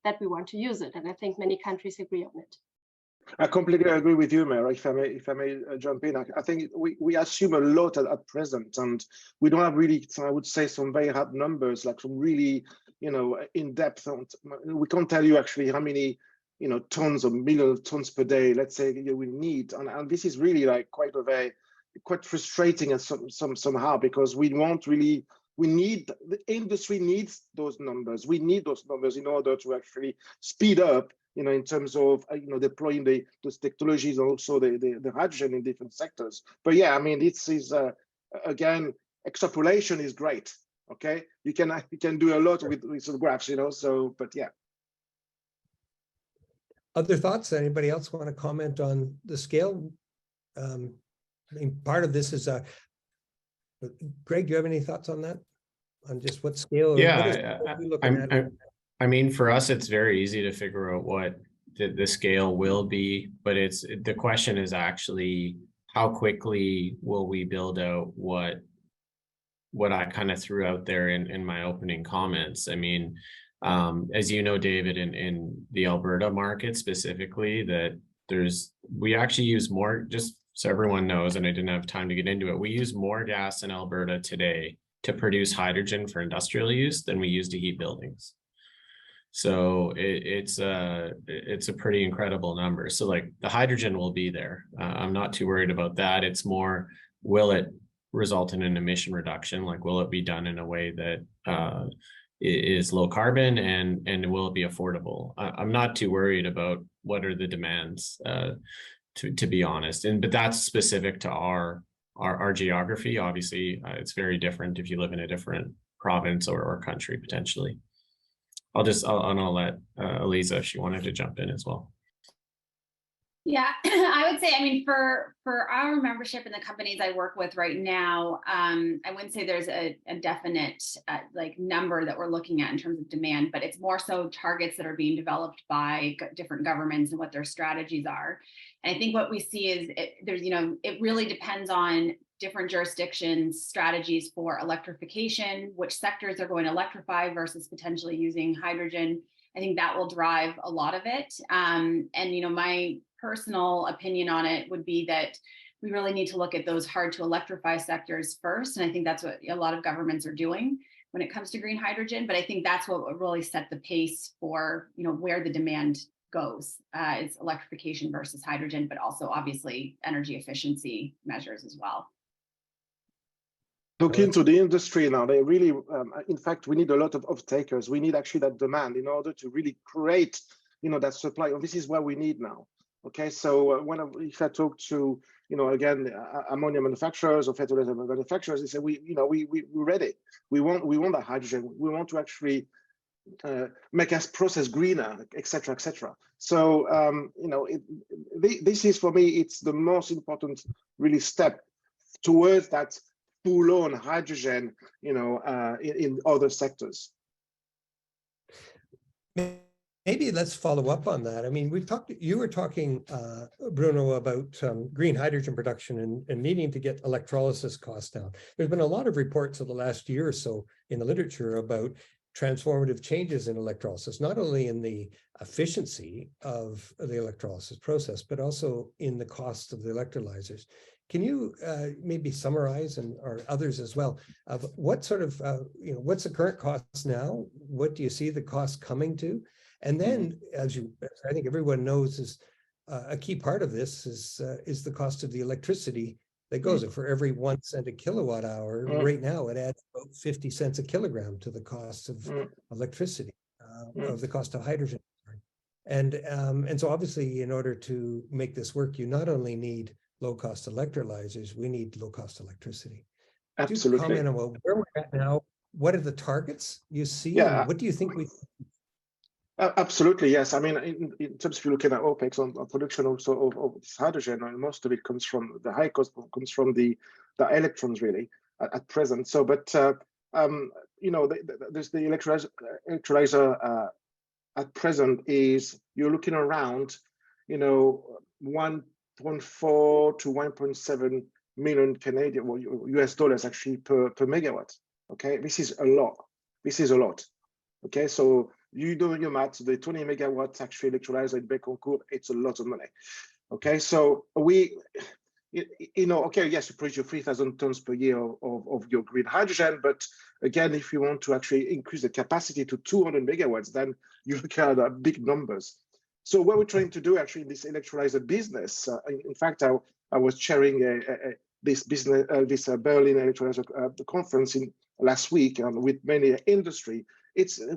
Speaker 3: that we want to use it. And I think many countries agree on it.
Speaker 4: I completely agree with you, Mayor. If I may jump in, I think we assume a lot at present, and we don't have really, I would say, some very hard numbers, like some really, in depth. We can't tell you actually how many, tons or millions of tons per day, let's say, we need, and this is really like quite frustrating and somehow, because we need, the industry needs those numbers. We need those numbers in order to actually speed up, in terms of, deploying those technologies, and also the hydrogen in different sectors. But yeah, I mean, this is, again, extrapolation is great. Okay, you can do a lot with some graphs, so, but yeah.
Speaker 2: Other thoughts? Anybody else want to comment on the scale? I mean, part of this is, Greg, do you have any thoughts on that? On just what scale?
Speaker 6: Yeah, I mean, for us, it's very easy to figure out what the scale will be, but the question is actually how quickly will we build out what I kind of threw out there in my opening comments. I mean, as you know, David, in the Alberta market specifically, that we actually use more, just so everyone knows, and I didn't have time to get into it, we use more gas in Alberta today to produce hydrogen for industrial use than we use to heat buildings. So it's a pretty incredible number. So like the hydrogen will be there. I'm not too worried about that. It's more, will it result in an emission reduction? Like, will it be done in a way that is low carbon, and will it be affordable? I'm not too worried about what are the demands, to be honest. But that's specific to our geography. Obviously, it's very different if you live in a different province or country potentially. I'll let Eliza, if she wanted to jump in as well.
Speaker 5: Yeah, I would say, I mean, for our membership in the companies I work with right now, I wouldn't say there's a definite like number that we're looking at in terms of demand, but it's more so targets that are being developed by different governments and what their strategies are. And I think what we see is it really depends on different jurisdictions' strategies for electrification, which sectors are going to electrify versus potentially using hydrogen. I think that will drive a lot of it. And my personal opinion on it would be that we really need to look at those hard to electrify sectors first. And I think that's what a lot of governments are doing when it comes to green hydrogen. But I think that's what will really set the pace for, where the demand goes, is electrification versus hydrogen, but also obviously energy efficiency measures as well.
Speaker 4: Looking to the industry now, they really, in fact, we need a lot of takers. We need actually that demand in order to really create, that supply. And this is what we need now. Okay, so if I talk to, again, ammonia manufacturers or fertilizer manufacturers, they say we're ready. We want that hydrogen. We want to actually make us process greener, etc., etc. So this is, for me, it's the most important really step towards that full-on hydrogen, in other sectors.
Speaker 2: Maybe let's follow up on that. I mean, you were talking, Bruno, about green hydrogen production and needing to get electrolysis costs down. There's been a lot of reports of the last year or so in the literature about transformative changes in electrolysis, not only in the efficiency of the electrolysis process, but also in the cost of the electrolyzers. Can you maybe summarize, or others as well, of what sort of, what's the current costs now? What do you see the costs coming to? And then, as I think everyone knows, is a key part of this is the cost of the electricity that goes. For every 1 cent a kilowatt hour, right now it adds about 50 cents a kilogram to the cost of electricity, of the cost of hydrogen. And so obviously, in order to make this work, you not only need low-cost electrolyzers, we need low-cost electricity.
Speaker 4: Absolutely.
Speaker 2: Could you comment on where we're at now? What are the targets you see?
Speaker 4: Yeah.
Speaker 2: And what do you think we?
Speaker 4: Absolutely, yes. I mean, in terms of you looking at OPEX on production also of this hydrogen, and most of it comes from the high cost comes from the electrons really at present. So, but you know, there's the electrolyzer at present is you're looking around, you know, 1.4 to 1.7 million Canadian or US dollars actually per megawatt. Okay, this is a lot. This is a lot. Okay, so you do your math, the 20 megawatts actually electrolyzer in Bécancour, it's a lot of money. Okay, so we, you know, okay, yes, you produce your 3,000 tons per year of your green hydrogen, but again, if you want to actually increase the capacity to 200 megawatts, then you look at big numbers. So what we're trying to do actually in this electrolyzer business, in fact, I was chairing this business, this Berlin electrolyzer conference last week with many industry.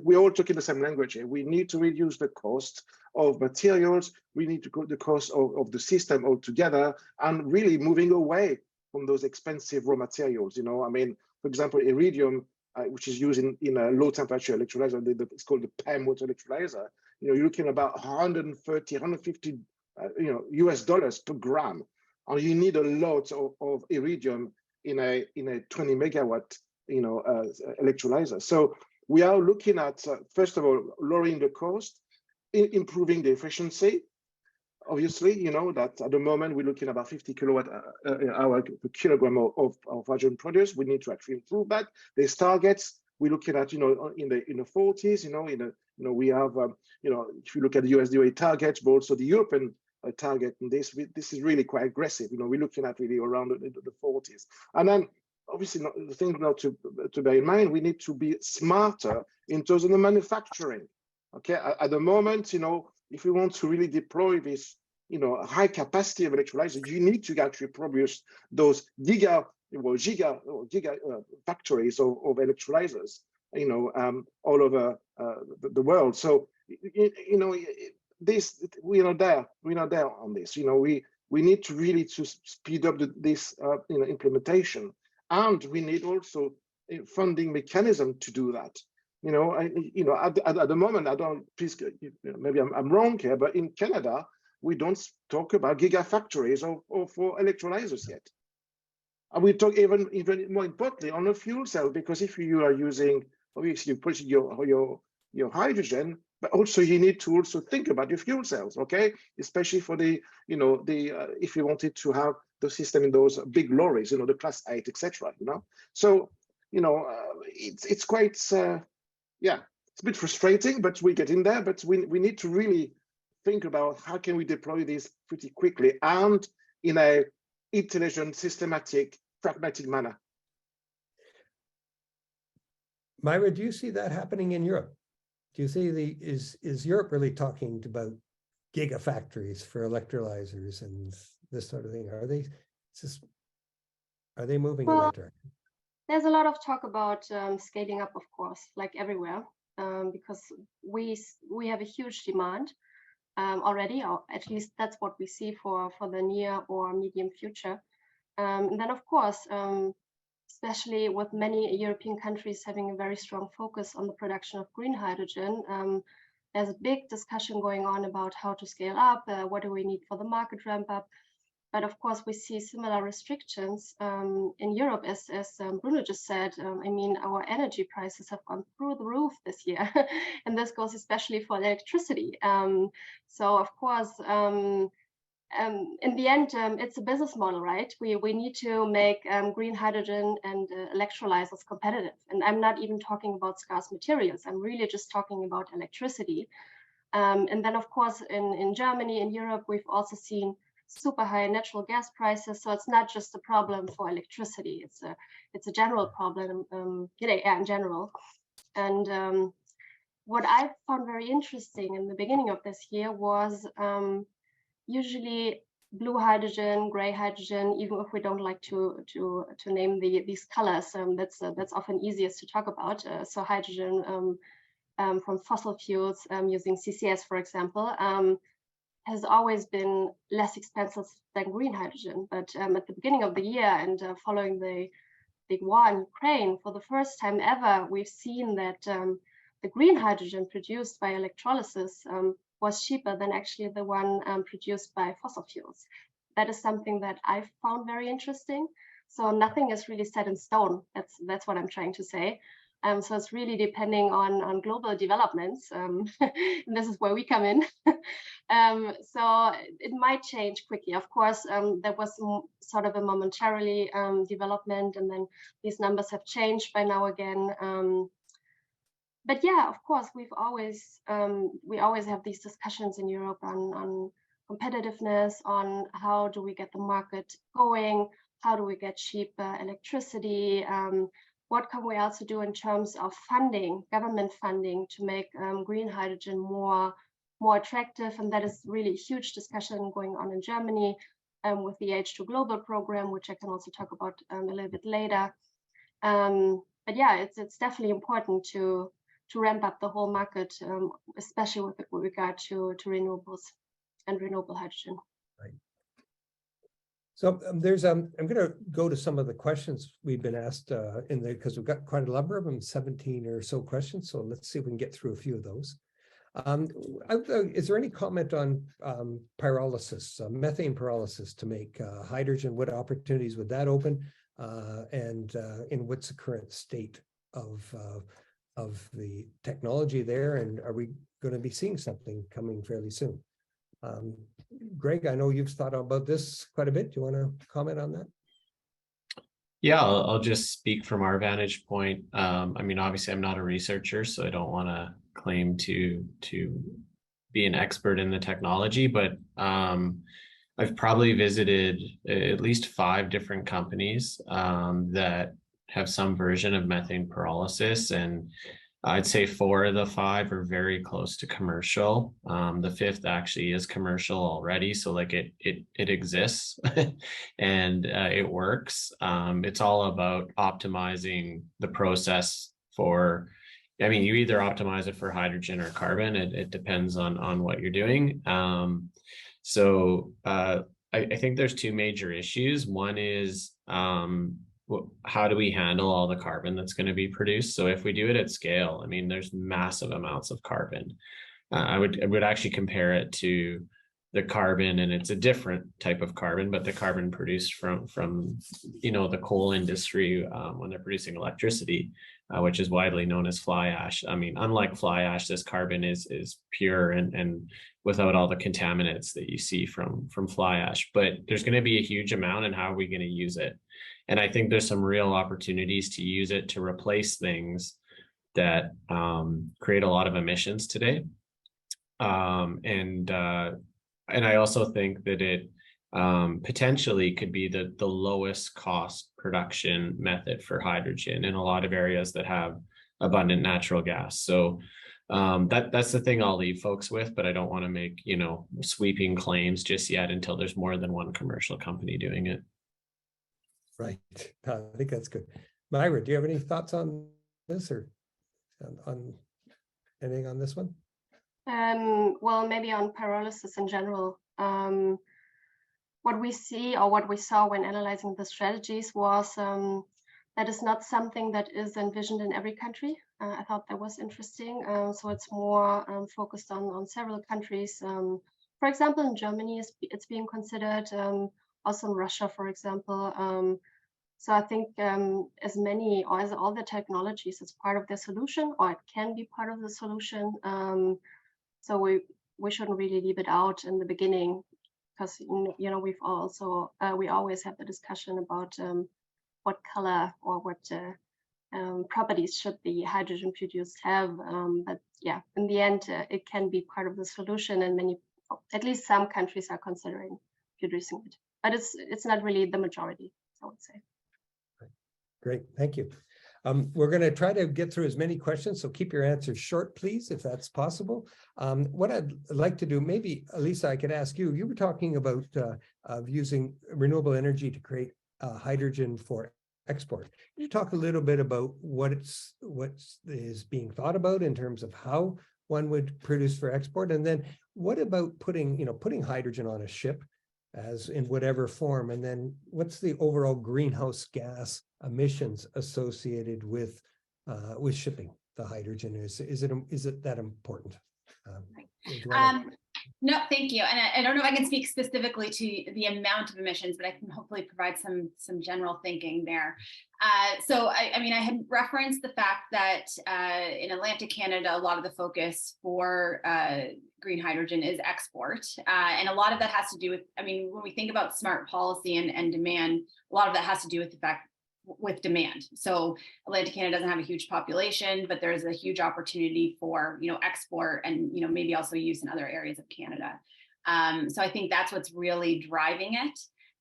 Speaker 4: We're all talking the same language here. We need to reduce the cost of materials. We need to cut the cost of the system altogether, and really moving away from those expensive raw materials. You know, I mean, for example, iridium, which is used in a low temperature electrolyzer, it's called the PEM water electrolyzer. You know, you're looking about 130, 150, you know, US dollars per gram, and you need a lot of iridium in a 20 megawatt, you know, electrolyzer. So we are looking at, first of all, lowering the cost, improving the efficiency. Obviously, you know, that at the moment we're looking at about 50 kilowatt hour per kilogram of hydrogen produced. We need to actually improve that. There's targets we're looking at, you know, in the 40s, you know, we have, you know, if you look at the USDA targets, but also the European target, and this is really quite aggressive. You know, we're looking at really around the 40s. And then obviously, the thing now to bear in mind, we need to be smarter in terms of the manufacturing. Okay, at the moment, you know, if we want to really deploy this, you know, high capacity of electrolyzers, you need to actually produce those giga factories of electrolyzers, you know, all over the world. So, you know, we're not there on this. You know, we need to really speed up this you know, implementation. And we need also a funding mechanism to do that. You know, at the moment, I don't. Please, you know, maybe I'm wrong here, but in Canada, we don't talk about gigafactories or for electrolyzers yet. And we talk even more importantly on a fuel cell, because if you are using, obviously, you put your hydrogen, but also you need to also think about your fuel cells, okay? Especially for the, you know, if you wanted to have the system in those big lorries, you know, the class 8, etc. You know, so you know, it's quite yeah, it's a bit frustrating, but we get in there. But we need to really think about how can we deploy this pretty quickly and in a intelligent, systematic, pragmatic manner.
Speaker 2: Myra, do you see that happening in Europe? Do you see is Europe really talking about gigafactories for electrolyzers and this sort of thing? Are they moving in that direction?
Speaker 3: There's a lot of talk about scaling up, of course, like everywhere, because we have a huge demand already, or at least that's what we see for the near or medium future. And then, of course, especially with many European countries having a very strong focus on the production of green hydrogen, there's a big discussion going on about how to scale up, what do we need for the market ramp up. But of course, we see similar restrictions in Europe, as Bruno just said. I mean, our energy prices have gone through the roof this year, and this goes especially for electricity. So of course, in the end, it's a business model, right? We need to make green hydrogen and electrolyzers competitive. And I'm not even talking about scarce materials. I'm really just talking about electricity. And then, of course, in Germany, in Europe, we've also seen super high natural gas prices. So it's not just a problem for electricity. It's a general problem, in general. And what I found very interesting in the beginning of this year was usually blue hydrogen, gray hydrogen, even if we don't like to name these colors, that's often easiest to talk about. So hydrogen from fossil fuels using CCS, for example, has always been less expensive than green hydrogen. But at the beginning of the year and following the big war in Ukraine, for the first time ever, we've seen that the the green hydrogen produced by electrolysis was cheaper than actually the one produced by fossil fuels. That is something that I found very interesting. So nothing is really set in stone. That's what I'm trying to say. So it's really depending on global developments. And this is where we come in. So it might change quickly. Of course, there was sort of a momentarily development, and then these numbers have changed by now again. But yeah, of course, we always have these discussions in Europe on competitiveness, on how do we get the market going, how do we get cheap electricity, what can we also do in terms of funding, government funding, to make green hydrogen more attractive. And that is really a huge discussion going on in Germany with the H2 Global program, which I can also talk about a little bit later. But yeah, it's definitely important to ramp up the whole market, especially with regard to renewables and renewable hydrogen.
Speaker 2: Right. So there's I'm going to go to some of the questions we've been asked because we've got quite a number of them, 17 or so questions. So let's see if we can get through a few of those. Is there any comment on pyrolysis, methane pyrolysis to make hydrogen? What opportunities would that open? And in what's the current state of the technology there? And are we going to be seeing something coming fairly soon? Greg, I know you've thought about this quite a bit. Do you want to comment on that?
Speaker 6: Yeah, I'll just speak from our vantage point. I mean, obviously, I'm not a researcher, so I don't want to claim to be an expert in the technology, but I've probably visited at least 5 different companies that have some version of methane pyrolysis, and I'd say 4 of the 5 are very close to commercial. The 5th actually is commercial already, so like it exists and it works. It's all about optimizing the process for, I mean, you either optimize it for hydrogen or carbon. It depends on what you're doing. I think there's 2 major issues. One is how do we handle all the carbon that's going to be produced? So if we do it at scale, I mean, there's massive amounts of carbon. I would actually compare it to the carbon, and it's a different type of carbon, but the carbon produced from the coal industry when they're producing electricity, which is widely known as fly ash. I mean, unlike fly ash, this carbon is pure and without all the contaminants that you see from fly ash. But there's going to be a huge amount, and how are we going to use it? And I think there's some real opportunities to use it to replace things that create a lot of emissions today. And I also think that it potentially could be the lowest cost production method for hydrogen in a lot of areas that have abundant natural gas. So that's the thing I'll leave folks with, but I don't want to make, sweeping claims just yet until there's more than one commercial company doing it.
Speaker 2: Right. I think that's good. Myra, do you have any thoughts on this or on anything on this one?
Speaker 3: Well, maybe on pyrolysis in general. What we see, or what we saw when analyzing the strategies, was that is not something that is envisioned in every country. I thought that was interesting. So it's more focused on several countries. For example, in Germany, it's being considered. Also in Russia, for example. So I think as many, or as all the technologies, it's part of the solution, or it can be part of the solution. So we shouldn't really leave it out in the beginning, because we always have the discussion about what color or what properties should the hydrogen produced have. But yeah, in the end, it can be part of the solution, and at least some countries are considering producing it. But it's not really the majority, I would say.
Speaker 2: Great, thank you. We're going to try to get through as many questions, so keep your answers short, please, if that's possible. What I'd like to do, maybe, Elisa, I could ask you, you were talking about of using renewable energy to create hydrogen for export. Can you talk a little bit about what is being thought about in terms of how one would produce for export? And then what about putting hydrogen on a ship, as in whatever form, and then what's the overall greenhouse gas emissions associated with shipping hydrogen? Is it that important?
Speaker 5: No, thank you. And I don't know if I can speak specifically to the amount of emissions, but I can hopefully provide some general thinking there. So I mean, I had referenced the fact that in Atlantic Canada, a lot of the focus for green hydrogen is export. And a lot of that has to do with, I mean, when we think about smart policy and demand, a lot of that has to do with the fact with demand. So Atlantic Canada doesn't have a huge population, but there's a huge opportunity for, you know, export and, you know, maybe also use in other areas of Canada. So I think that's what's really driving it.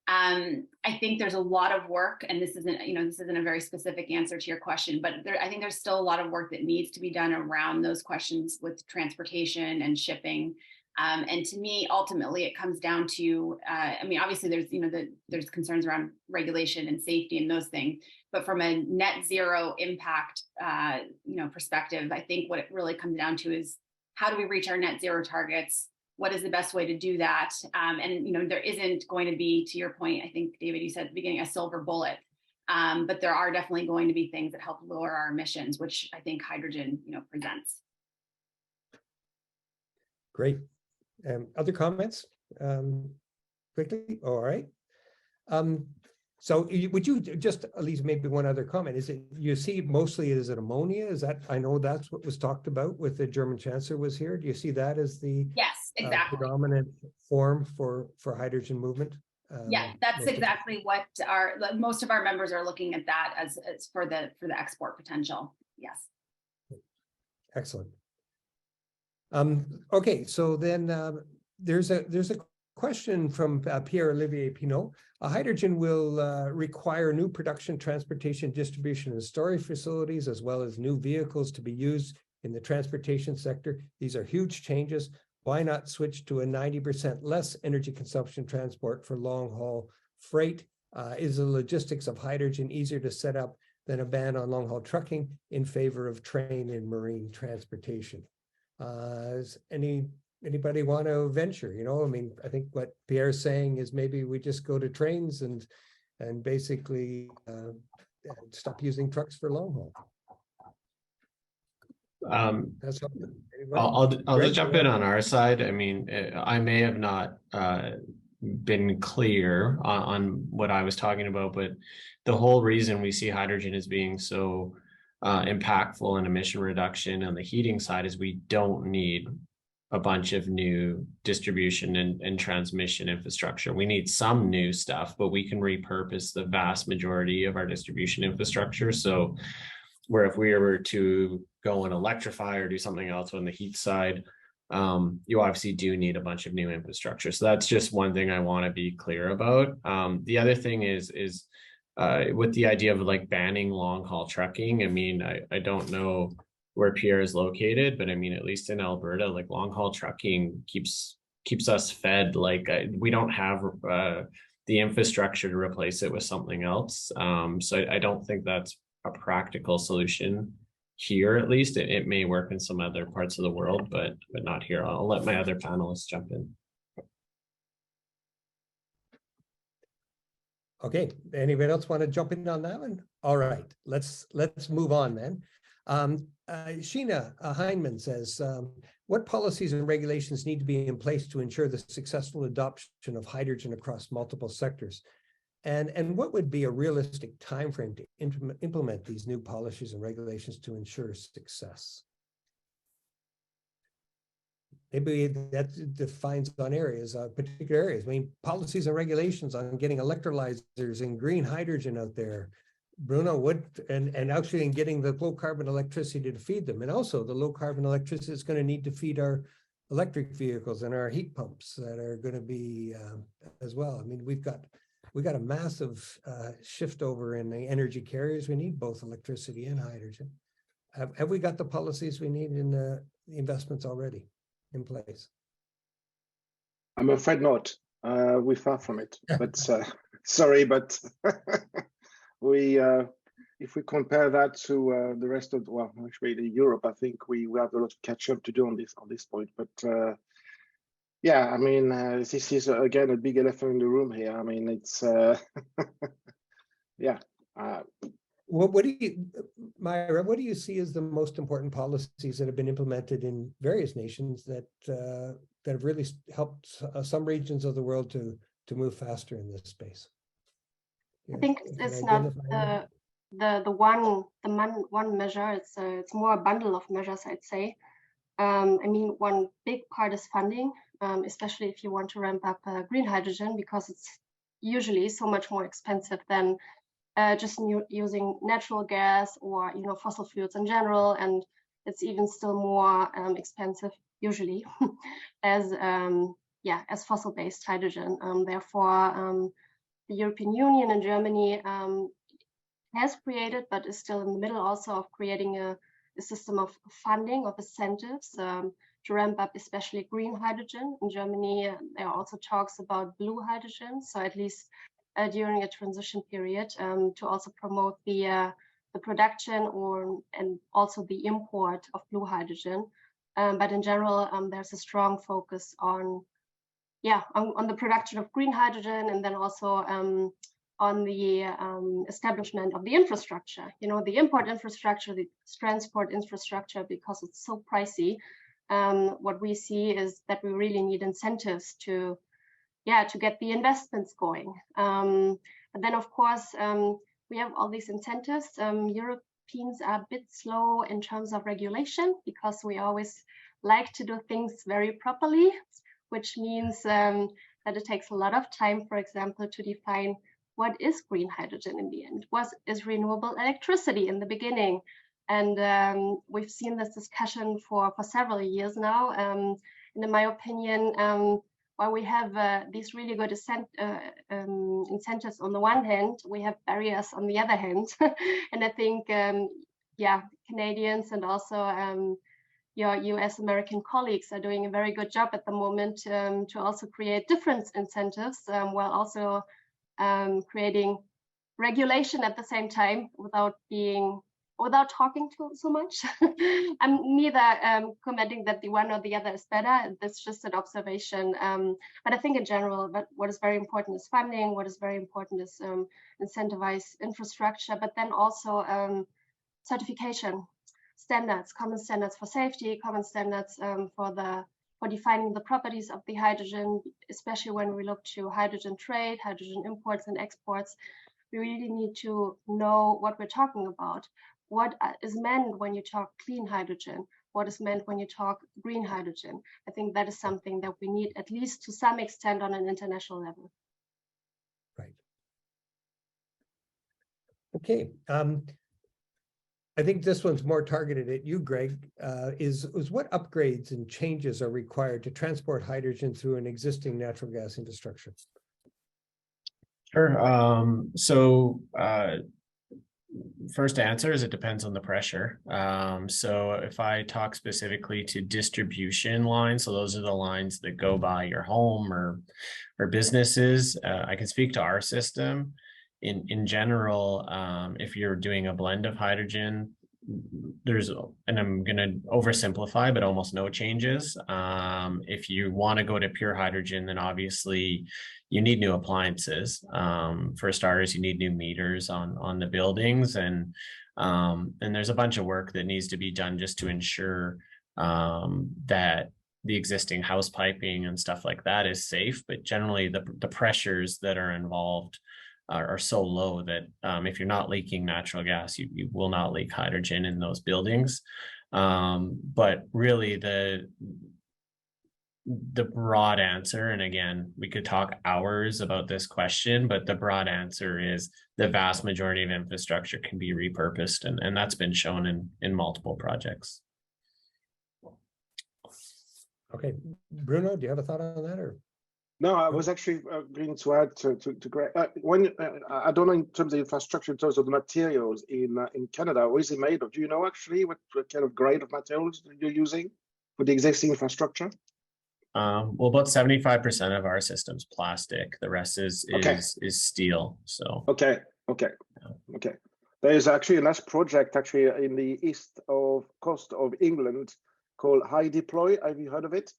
Speaker 5: I think there's a lot of work, and this isn't, you know, this isn't a very specific answer to your question, but I think there's still a lot of work that needs to be done around those questions with transportation and shipping. And to me, ultimately, it comes down to, I mean, obviously there's, you know, there's concerns around regulation and safety and those things, but from a net zero impact, you know, perspective, I think what it really comes down to is how do we reach our net zero targets? What is the best way to do that? And, you know, there isn't going to be, to your point, I think, David, you said at the beginning, a silver bullet, but there are definitely going to be things that help lower our emissions, which I think hydrogen, you know, presents.
Speaker 2: Great. Other comments? Quickly? All right. So would you just at least maybe one other comment? Is it, you see mostly is it ammonia? Is that, I know that's what was talked about with the German Chancellor was here. Do you see that as the
Speaker 5: Yes, exactly.
Speaker 2: predominant form for hydrogen movement?
Speaker 5: Yeah, that's exactly what most of our members are looking at that as for the export potential. Yes.
Speaker 2: Excellent. Okay, so then there's a question from Pierre-Olivier Pinault. Hydrogen will require new production, transportation, distribution, and storage facilities, as well as new vehicles to be used in the transportation sector. These are huge changes. Why not switch to a 90% less energy consumption transport for long-haul freight? Is the logistics of hydrogen easier to set up than a ban on long-haul trucking in favor of train and marine transportation? Does anybody want to venture? You know, I mean, I think what Pierre's saying is maybe we just go to trains and basically stop using trucks for long haul. That's something.
Speaker 6: I'll just jump in on our side. I mean, I may have not been clear on what I was talking about, but the whole reason we see hydrogen as being so impactful in emission reduction on the heating side is we don't need a bunch of new distribution and transmission infrastructure. We need some new stuff, but we can repurpose the vast majority of our distribution infrastructure. So where if we were to go and electrify or do something else on the heat side, you obviously do need a bunch of new infrastructure. So that's just one thing I want to be clear about. The other thing is with the idea of like banning long haul trucking. I mean, I don't know where Pierre is located, but I mean, at least in Alberta, like long haul trucking keeps us fed. Like we don't have the infrastructure to replace it with something else. So I don't think that's a practical solution here. At least it may work in some other parts of the world, but not here. I'll let my other panelists jump in.
Speaker 2: Okay, anybody else want to jump in on that one? All right, let's move on then. Sheena Heineman says, what policies and regulations need to be in place to ensure the successful adoption of hydrogen across multiple sectors? And what would be a realistic timeframe to implement these new policies and regulations to ensure success? Maybe that defines on areas, particular areas. I mean, policies and regulations on getting electrolyzers and green hydrogen out there. Bruno, what, and actually in getting the low carbon electricity to feed them. And also the low carbon electricity is going to need to feed our electric vehicles and our heat pumps that are going to be as well. I mean, we got a massive shift over in the energy carriers. We need both electricity and hydrogen. Have we got the policies we need in the investments already in place?
Speaker 4: I'm afraid not. We're far from it, but sorry, but we, if we compare that to the rest of, well, actually Europe, I think we have a lot to catch up to do on this point. But yeah, I mean, this is again a big elephant in the room here. I mean, it's yeah,
Speaker 2: what do you, Myra, what do you see as the most important policies that have been implemented in various nations that that have really helped some regions of the world to move faster in this space?
Speaker 3: I think it's not the one measure. It's more a bundle of measures, I'd say. I mean, one big part is funding, especially if you want to ramp up green hydrogen, because it's usually so much more expensive than just using natural gas or fossil fuels in general, and it's even still more expensive usually as fossil-based hydrogen. Therefore, the European Union and Germany has created, but is still in the middle also of creating a system of funding, of incentives to ramp up especially green hydrogen. In Germany, there are also talks about blue hydrogen, so at least during a transition period to also promote the production and also the import of blue hydrogen. But in general, there's a strong focus on the production of green hydrogen, and then also on the establishment of the infrastructure, the import infrastructure, the transport infrastructure, because it's so pricey. What we see is that we really need incentives to get the investments going. And then, of course, we have all these incentives. Europeans are a bit slow in terms of regulation because we always like to do things very properly, which means that it takes a lot of time, for example, to define what is green hydrogen in the end, what is renewable electricity in the beginning. And we've seen this discussion for several years now. And in my opinion, while we have these really good incentives on the one hand, we have barriers on the other hand. And I think, Canadians and also your US American colleagues are doing a very good job at the moment to also create different incentives while also creating regulation at the same time without talking so much. I'm neither commenting that the one or the other is better. That's just an observation. But I think in general, what is very important is funding. What is very important is incentivized infrastructure, but then also certification standards, common standards for safety, common standards for defining the properties of the hydrogen, especially when we look to hydrogen trade, hydrogen imports and exports. We really need to know what we're talking about. What is meant when you talk clean hydrogen? What is meant when you talk green hydrogen? I think that is something that we need, at least to some extent, on an international level.
Speaker 2: Right. Okay. I think this one's more targeted at you, Greg. Is what upgrades and changes are required to transport hydrogen through an existing natural gas infrastructure?
Speaker 6: Sure. First answer is it depends on the pressure. So if I talk specifically to distribution lines, so those are the lines that go by your home or businesses, I can speak to our system. In general, if you're doing a blend of hydrogen, and I'm going to oversimplify, but almost no changes. If you want to go to pure hydrogen, then obviously you need new appliances. For starters, you need new meters on the buildings, and there's a bunch of work that needs to be done just to ensure that the existing house piping and stuff like that is safe. But generally, the pressures that are involved are so low that if you're not leaking natural gas, you will not leak hydrogen in those buildings. But really the broad answer, and again, we could talk hours about this question, but the broad answer is the vast majority of infrastructure can be repurposed, and that's been shown in multiple projects.
Speaker 2: Okay, Bruno, do you have a thought on that, or?
Speaker 4: No, I was actually going to add to Greg. I don't know in terms of infrastructure, in terms of the materials in Canada, what is it made of? Do you know actually what kind of grade of materials you're using for the existing infrastructure?
Speaker 6: Well, about 75% of our system's plastic. The rest is steel. So
Speaker 4: okay. There is actually a nice project actually in the east coast of England called High Deploy. Have you heard of it?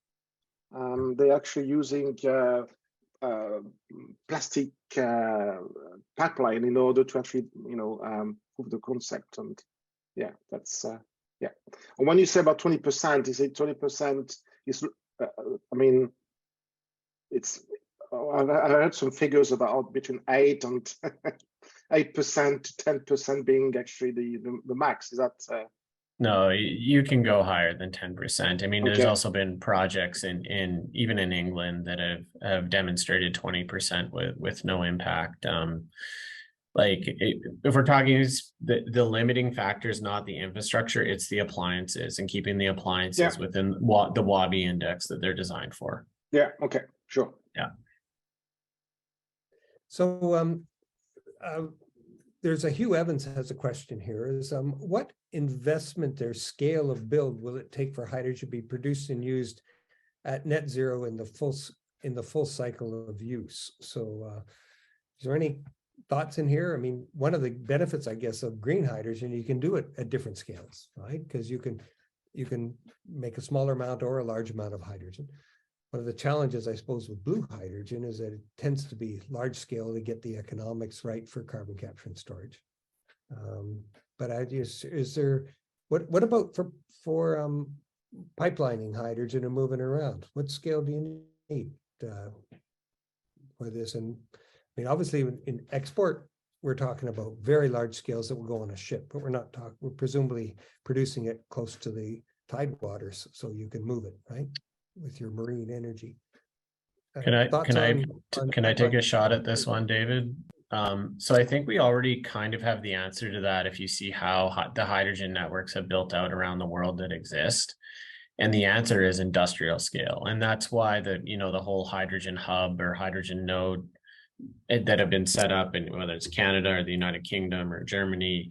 Speaker 4: They're actually using plastic pipeline in order to actually, prove the concept. And yeah, that's yeah. And when you say about 20%, is it 20% is? I mean, it's. I heard some figures about between 8% to 10% being actually the max. Is that?
Speaker 6: No, you can go higher than 10%. I mean, there's
Speaker 4: Okay.
Speaker 6: also been projects in even in England that have demonstrated 20% with no impact. If we're talking, the limiting factor is not the infrastructure, it's the appliances and keeping the appliances within the WABI index that they're designed for.
Speaker 4: Yeah. Okay. Sure.
Speaker 6: Yeah.
Speaker 2: So there's a Hugh Evans has a question here is what investment or scale of build will it take for hydrogen to be produced and used at net zero in the full cycle of use? So is there any thoughts in here? I mean, one of the benefits, I guess, of green hydrogen, you can do it at different scales, right? Because you can make a smaller amount or a large amount of hydrogen. One of the challenges, I suppose, with blue hydrogen is that it tends to be large scale to get the economics right for carbon capture and storage. But is there, what about for pipelining hydrogen and moving around? What scale do you need for this? And I mean, obviously in export, we're talking about very large scales that will go on a ship, but we're presumably producing it close to the tidewaters so you can move it, right? With your marine energy.
Speaker 6: Can I take a shot at this one, David? So I think we already kind of have the answer to that if you see how the hydrogen networks have built out around the world that exist. And the answer is industrial scale. And that's why the whole hydrogen hub or hydrogen node that have been set up in whether it's Canada or the United Kingdom or Germany,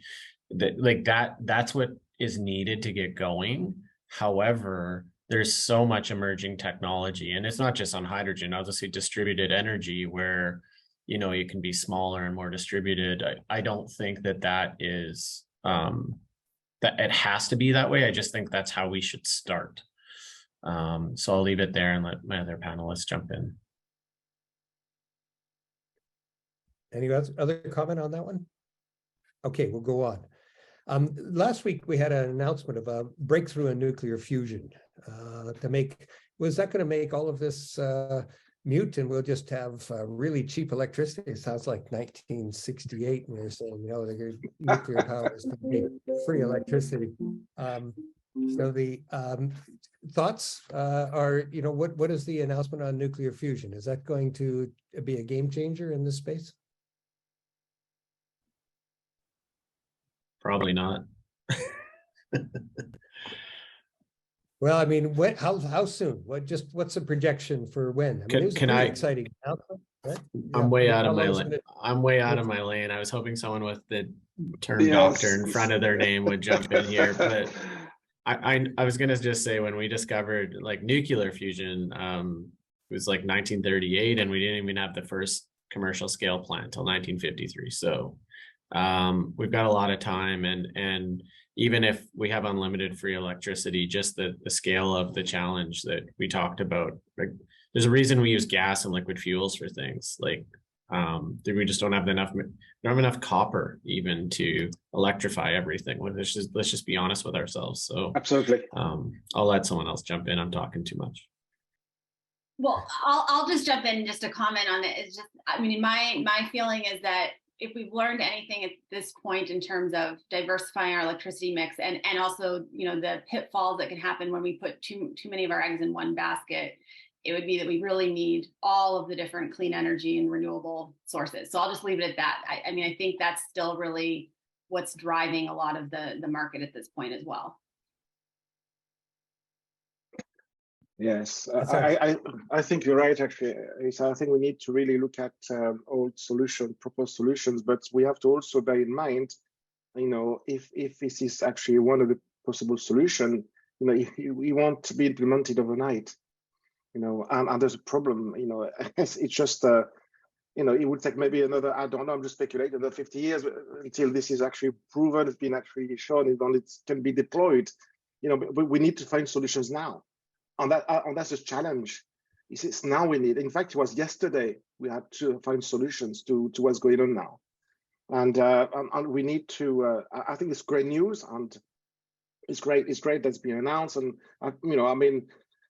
Speaker 6: that's what is needed to get going. However, there's so much emerging technology, and it's not just on hydrogen, obviously distributed energy where, you can be smaller and more distributed. I don't think that is, that it has to be that way. I just think that's how we should start. So I'll leave it there and let my other panelists jump in.
Speaker 2: Any other comment on that one? Okay, we'll go on. Last week we had an announcement of a breakthrough in nuclear fusion was that going to make all of this mute and we'll just have really cheap electricity? It sounds like 1968 when they're saying, the nuclear power is going to be free electricity. So the thoughts are, what is the announcement on nuclear fusion? Is that going to be a game changer in this space?
Speaker 6: Probably not.
Speaker 2: Well, I mean, how soon? What's the projection for when? I mean, it was pretty exciting. Right?
Speaker 6: I'm way out of my lane. I'm way out of my lane. I was hoping someone with the term doctor in front of their name would jump in here, but I was gonna just say when we discovered nuclear fusion, it was 1938, and we didn't even have the first commercial scale plant until 1953. So we've got a lot of time, and even if we have unlimited free electricity, just the scale of the challenge that we talked about, there's a reason we use gas and liquid fuels for things we just don't have enough copper even to electrify everything. Let's just be honest with ourselves. So
Speaker 4: absolutely.
Speaker 6: I'll let someone else jump in. I'm talking too much.
Speaker 5: Well, I'll just jump in just to comment on it. It's just, I mean, my feeling is that if we've learned anything at this point in terms of diversifying our electricity mix and also, the pitfalls that can happen when we put too many of our eggs in one basket, it would be that we really need all of the different clean energy and renewable sources. So I'll just leave it at that. I mean, I think that's still really what's driving a lot of the market at this point as well.
Speaker 4: Yes, I think you're right, actually. I think we need to really look at all proposed solutions, but we have to also bear in mind, if this is actually one of the possible solutions, it won't be implemented overnight, and there's a problem, it's just, it would take maybe another, I don't know, I'm just speculating, another 50 years until this is actually proven, it's been actually shown, it can be deployed, but we need to find solutions now. And that's a challenge. It's now we need. In fact, it was yesterday we had to find solutions to what's going on now, and we need to. I think it's great news, and it's great. It's great that's been announced, and you know, I mean,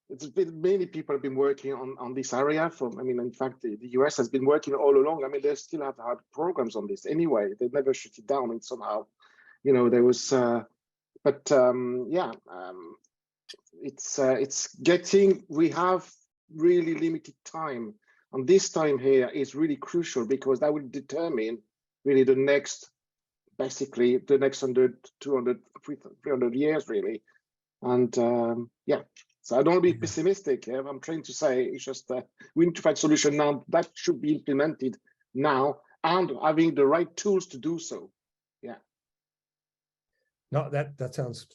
Speaker 4: it's been many people have been working on this area. From I mean, in fact, the US has been working all along. I mean, they still have had programs on this anyway. They never shut it down, and somehow, you know, there was. It's getting. We have really limited time, and this time here is really crucial because that will determine really the next, basically the next 100, 200, 300 years really. And yeah, so I don't want to be pessimistic. I'm trying to say it's just we need to find solution now that should be implemented now and having the right tools to do so. Yeah.
Speaker 2: No, that sounds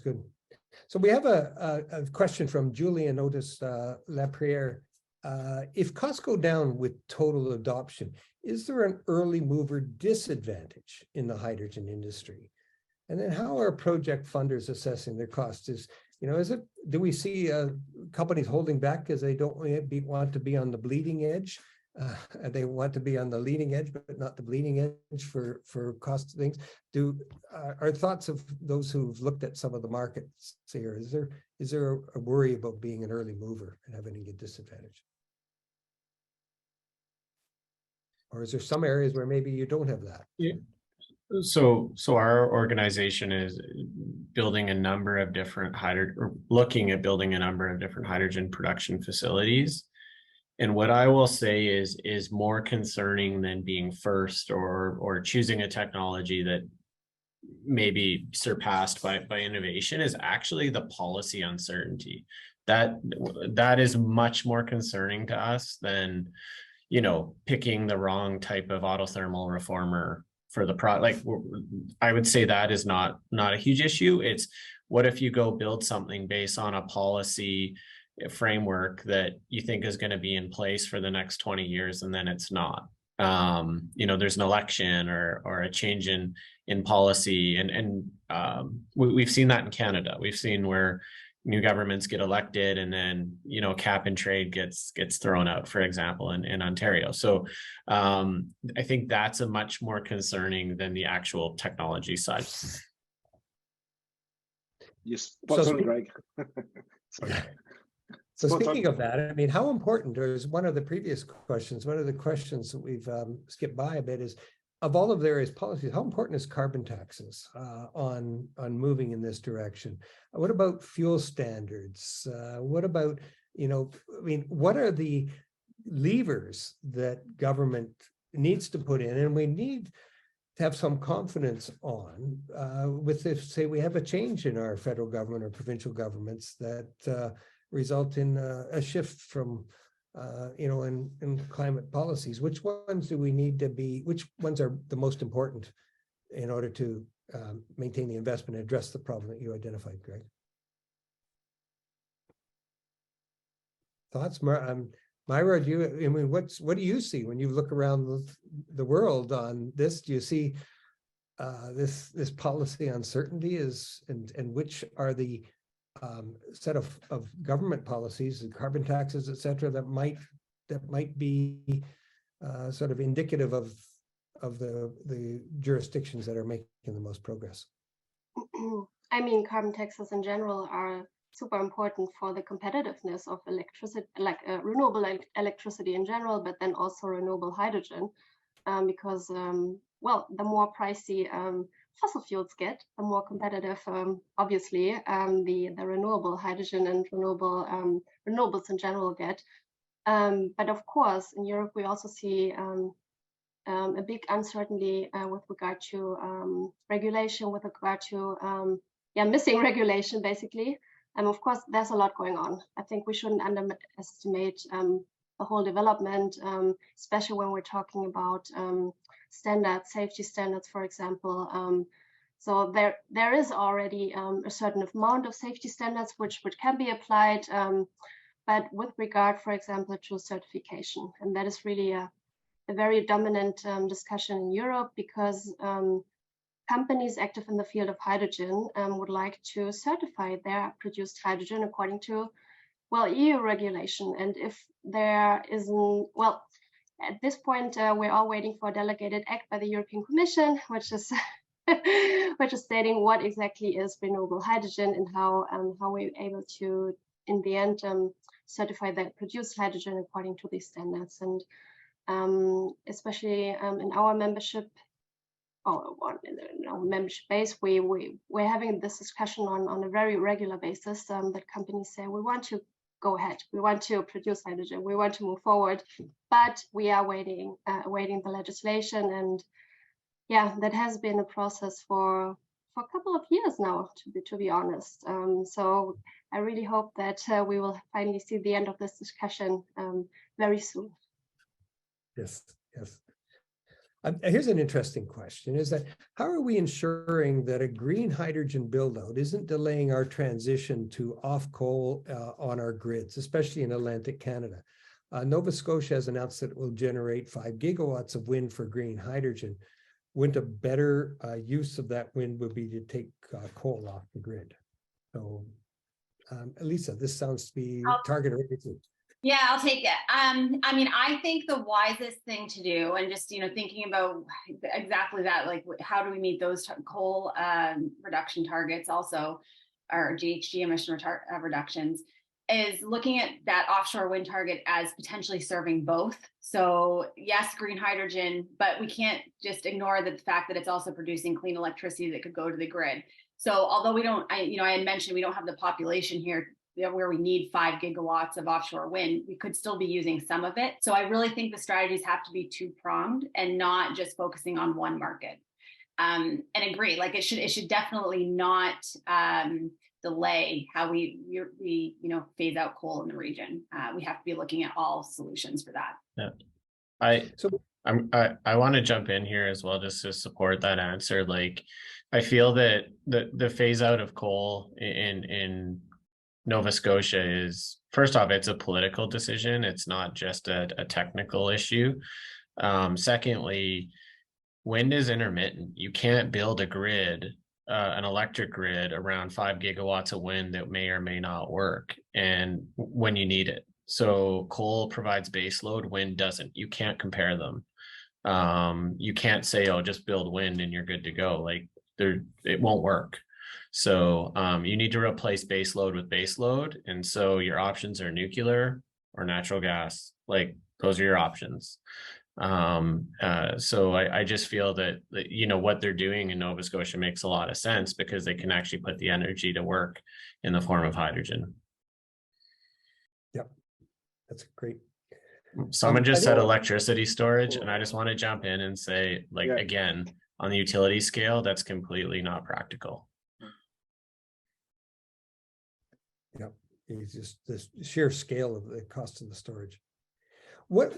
Speaker 2: good. So we have a question from Julian Otis Lapriere. If costs go down with total adoption, is there an early mover disadvantage in the hydrogen industry? And then how are project funders assessing their costs? Do we see companies holding back because they don't want to be on the bleeding edge? They want to be on the leading edge, but not the bleeding edge for cost things. Are thoughts of those who've looked at some of the markets here? Is there a worry about being an early mover and having a disadvantage? Or is there some areas where maybe you don't have that?
Speaker 6: Yeah. So our organization is building a number of different looking at building a number of different hydrogen production facilities. And what I will say is more concerning than being first or choosing a technology that may be surpassed by innovation is actually the policy uncertainty. That is much more concerning to us than, you know, picking the wrong type of autothermal reformer for the product. Like, I would say that is not a huge issue. It's what if you go build something based on a policy framework that you think is going to be in place for the next 20 years and then it's not. You know, there's an election or a change in policy, and we've seen that in Canada. We've seen where new governments get elected and then, you know, cap and trade gets thrown out, for example, in Ontario. So I think that's a much more concerning than the actual technology side.
Speaker 4: Yes, spot on, Greg. Sorry.
Speaker 2: So speaking of that, I mean, how important, or is one of the previous questions, one of the questions that we've skipped by a bit is, of all of the various policies, how important is carbon taxes on moving in this direction? What about fuel standards? What about, you know, I mean, what are the levers that government needs to put in? And we need to have some confidence on with, if, say, we have a change in our federal government or provincial governments that result in a shift from, you know, in climate policies. Which ones do we need to be, which ones are the most important in order to maintain the investment and address the problem that you identified, Greg? Thoughts, Myra, what do you see when you look around the world on this? Do you see this policy uncertainty and which are the set of government policies, carbon taxes, et cetera, that might be sort of indicative of the jurisdictions that are making the most progress?
Speaker 3: I mean, carbon taxes in general are super important for the competitiveness of electricity, like renewable electricity in general, but then also renewable hydrogen, because well, the more pricey fossil fuels get, the more competitive, obviously, the renewable hydrogen and renewables in general get. But of course, in Europe, we also see a big uncertainty with regard to regulation, with regard to missing regulation, basically. And of course, there's a lot going on. I think we shouldn't underestimate the whole development, especially when we're talking about standards, safety standards, for example. So there is already a certain amount of safety standards which can be applied, but with regard, for example, to certification, and that is really a very dominant discussion in Europe, because companies active in the field of hydrogen would like to certify their produced hydrogen according to well, EU regulation. And if there isn't, well, at this point, we're all waiting for a delegated act by the European Commission, which is which is stating what exactly is renewable hydrogen and how we're able to, in the end, certify that produced hydrogen according to these standards. And especially in our membership, or in our membership base, we're having this discussion on a very regular basis, that companies say, we want to go ahead, we want to produce hydrogen, we want to move forward, but we are waiting the legislation. And yeah, that has been a process for a couple of years now, to be honest. So I really hope that we will finally see the end of this discussion very soon.
Speaker 2: Yes, yes. Here's an interesting question, is that how are we ensuring that a green hydrogen build-out isn't delaying our transition to off coal on our grids, especially in Atlantic Canada? Nova Scotia has announced that it will generate 5 gigawatts of wind for green hydrogen. Wouldn't a better use of that wind would be to take coal off the grid? So, Elisa, this sounds to be targeted.
Speaker 5: Yeah, I'll take it. I mean, I think the wisest thing to do, and just, thinking about exactly that, like, how do we meet those coal reduction targets also, or GHG emission reductions, is looking at that offshore wind target as potentially serving both. So yes, green hydrogen, but we can't just ignore the fact that it's also producing clean electricity that could go to the grid. So although we don't, I had mentioned we don't have the population here where we need 5 gigawatts of offshore wind, we could still be using some of it. So I really think the strategies have to be two-pronged and not just focusing on one market. And agree, like it should definitely not delay how we phase out coal in the region. We have to be looking at all solutions for that.
Speaker 6: Yeah, I want to jump in here as well, just to support that answer. Like, I feel that the phase out of coal in Nova Scotia is, first off, it's a political decision. It's not just a technical issue. Secondly, wind is intermittent. You can't build a grid, an electric grid around 5 gigawatts of wind that may or may not work, and when you need it. So coal provides base load, wind doesn't. You can't compare them. You can't say, oh, just build wind and you're good to go. Like, it won't work. So you need to replace base load with base load. And so your options are nuclear or natural gas. Like, those are your options. So I just feel that, what they're doing in Nova Scotia makes a lot of sense, because they can actually put the energy to work in the form of hydrogen.
Speaker 2: Yep, that's great.
Speaker 6: Someone just said electricity storage, and I just want to jump in and say, like, again, on the utility scale, that's completely not practical.
Speaker 2: Yep, it's just the sheer scale of the cost of the storage. What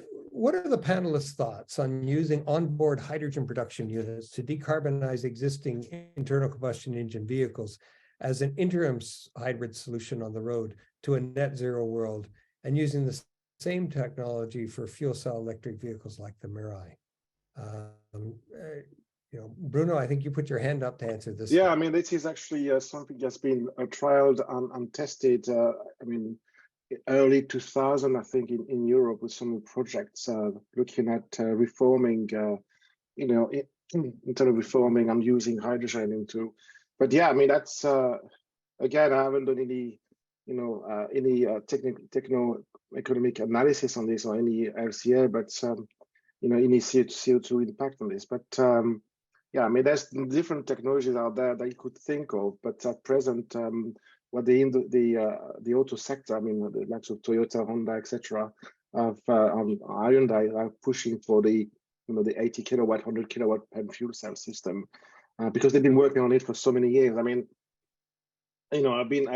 Speaker 2: are the panelists' thoughts on using onboard hydrogen production units to decarbonize existing internal combustion engine vehicles as an interim hybrid solution on the road to a net zero world, and using the same technology for fuel cell electric vehicles like the Mirai? Bruno, I think you put your hand up to answer this.
Speaker 4: Yeah, I mean, this is actually something that's been trialed and tested. Early 2000, I think, in Europe, with some projects looking at reforming, instead of reforming and using hydrogen into. But yeah, I mean, that's again, I haven't done any, techno-economic analysis on this or any LCA, but any CO2 impact on this. But yeah, I mean, there's different technologies out there that you could think of, but at present, what the auto sector, I mean, the likes of Toyota, Honda, etc., Hyundai are pushing for the 80 kilowatt, 100 kilowatt PEM fuel cell system, because they've been working on it for so many years. I mean, I've been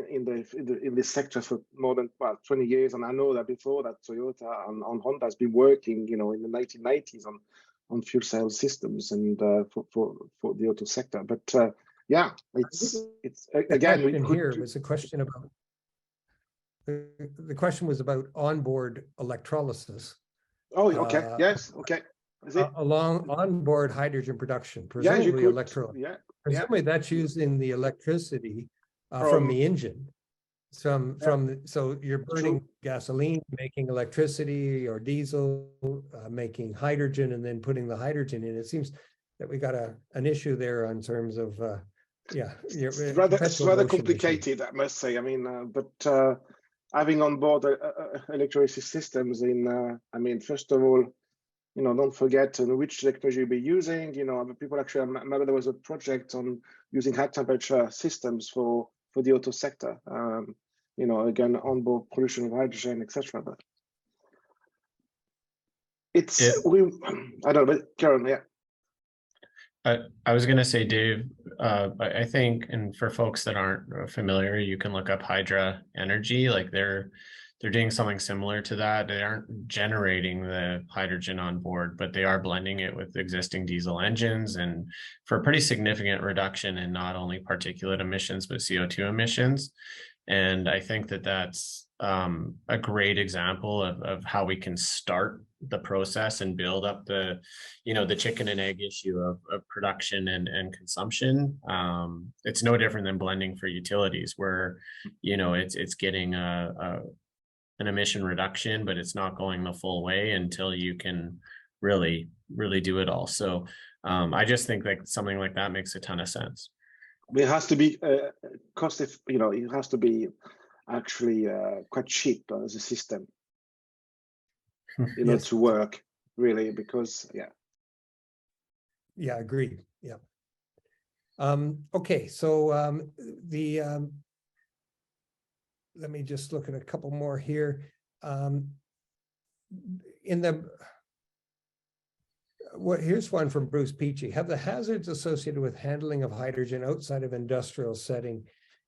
Speaker 4: in this sector for more than 20 years, and I know that before that Toyota and Honda has been working, in the 1990s on fuel cell systems and for the auto sector, but. Yeah, it's again.
Speaker 2: The question was about onboard electrolysis.
Speaker 4: Oh, okay. Yes. Okay. Is it
Speaker 2: along onboard hydrogen production? Presumably
Speaker 4: electrolysis.
Speaker 2: Presumably that's using the electricity from the engine. So you're burning gasoline, making electricity or diesel, making hydrogen, and then putting the hydrogen in. It seems that we got an issue there in terms of
Speaker 4: it's rather complicated, I must say. I mean, but having on board electricity systems I mean, first of all, don't forget which technology you'll be using. People actually, I remember there was a project on using high temperature systems for the auto sector. Again, onboard production of hydrogen, etc. But I don't know, but Karen, yeah.
Speaker 6: I was going to say, Dave, I think, and for folks that aren't familiar, you can look up Hydra Energy. Like they're doing something similar to that. They aren't generating the hydrogen on board, but they are blending it with existing diesel engines, and for a pretty significant reduction in not only particulate emissions, but CO2 emissions. And I think that that's a great example of how we can start the process and build up the chicken and egg issue of production and consumption. It's no different than blending for utilities, where it's getting an emission reduction, but it's not going the full way until you can really do it all. So I just think like something like that makes a ton of sense.
Speaker 4: It has to be cost. It has to be actually quite cheap as a system,
Speaker 2: yes.
Speaker 4: to work really, because
Speaker 2: agreed. Okay, so let me just look at a couple more here. Here's one from Bruce Peachy. Have the hazards associated with handling of hydrogen outside of industrial setting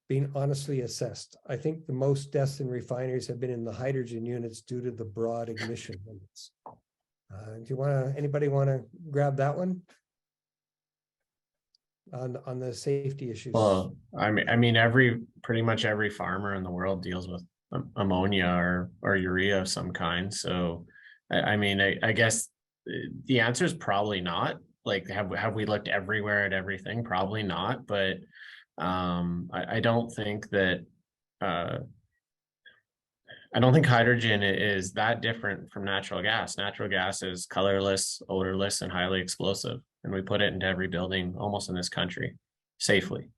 Speaker 2: been honestly assessed? I think the most deaths in refineries have been in the hydrogen units due to the broad ignition limits. Anybody want to grab that one on the safety issues?
Speaker 6: Well, I mean, pretty much every farmer in the world deals with ammonia or urea of some kind. So, I guess the answer is probably not. Like, have we looked everywhere at everything? Probably not. But I don't think that I don't think hydrogen is that different from natural gas. Natural gas is colorless, odorless, and highly explosive, and we put it into every building almost in this country safely.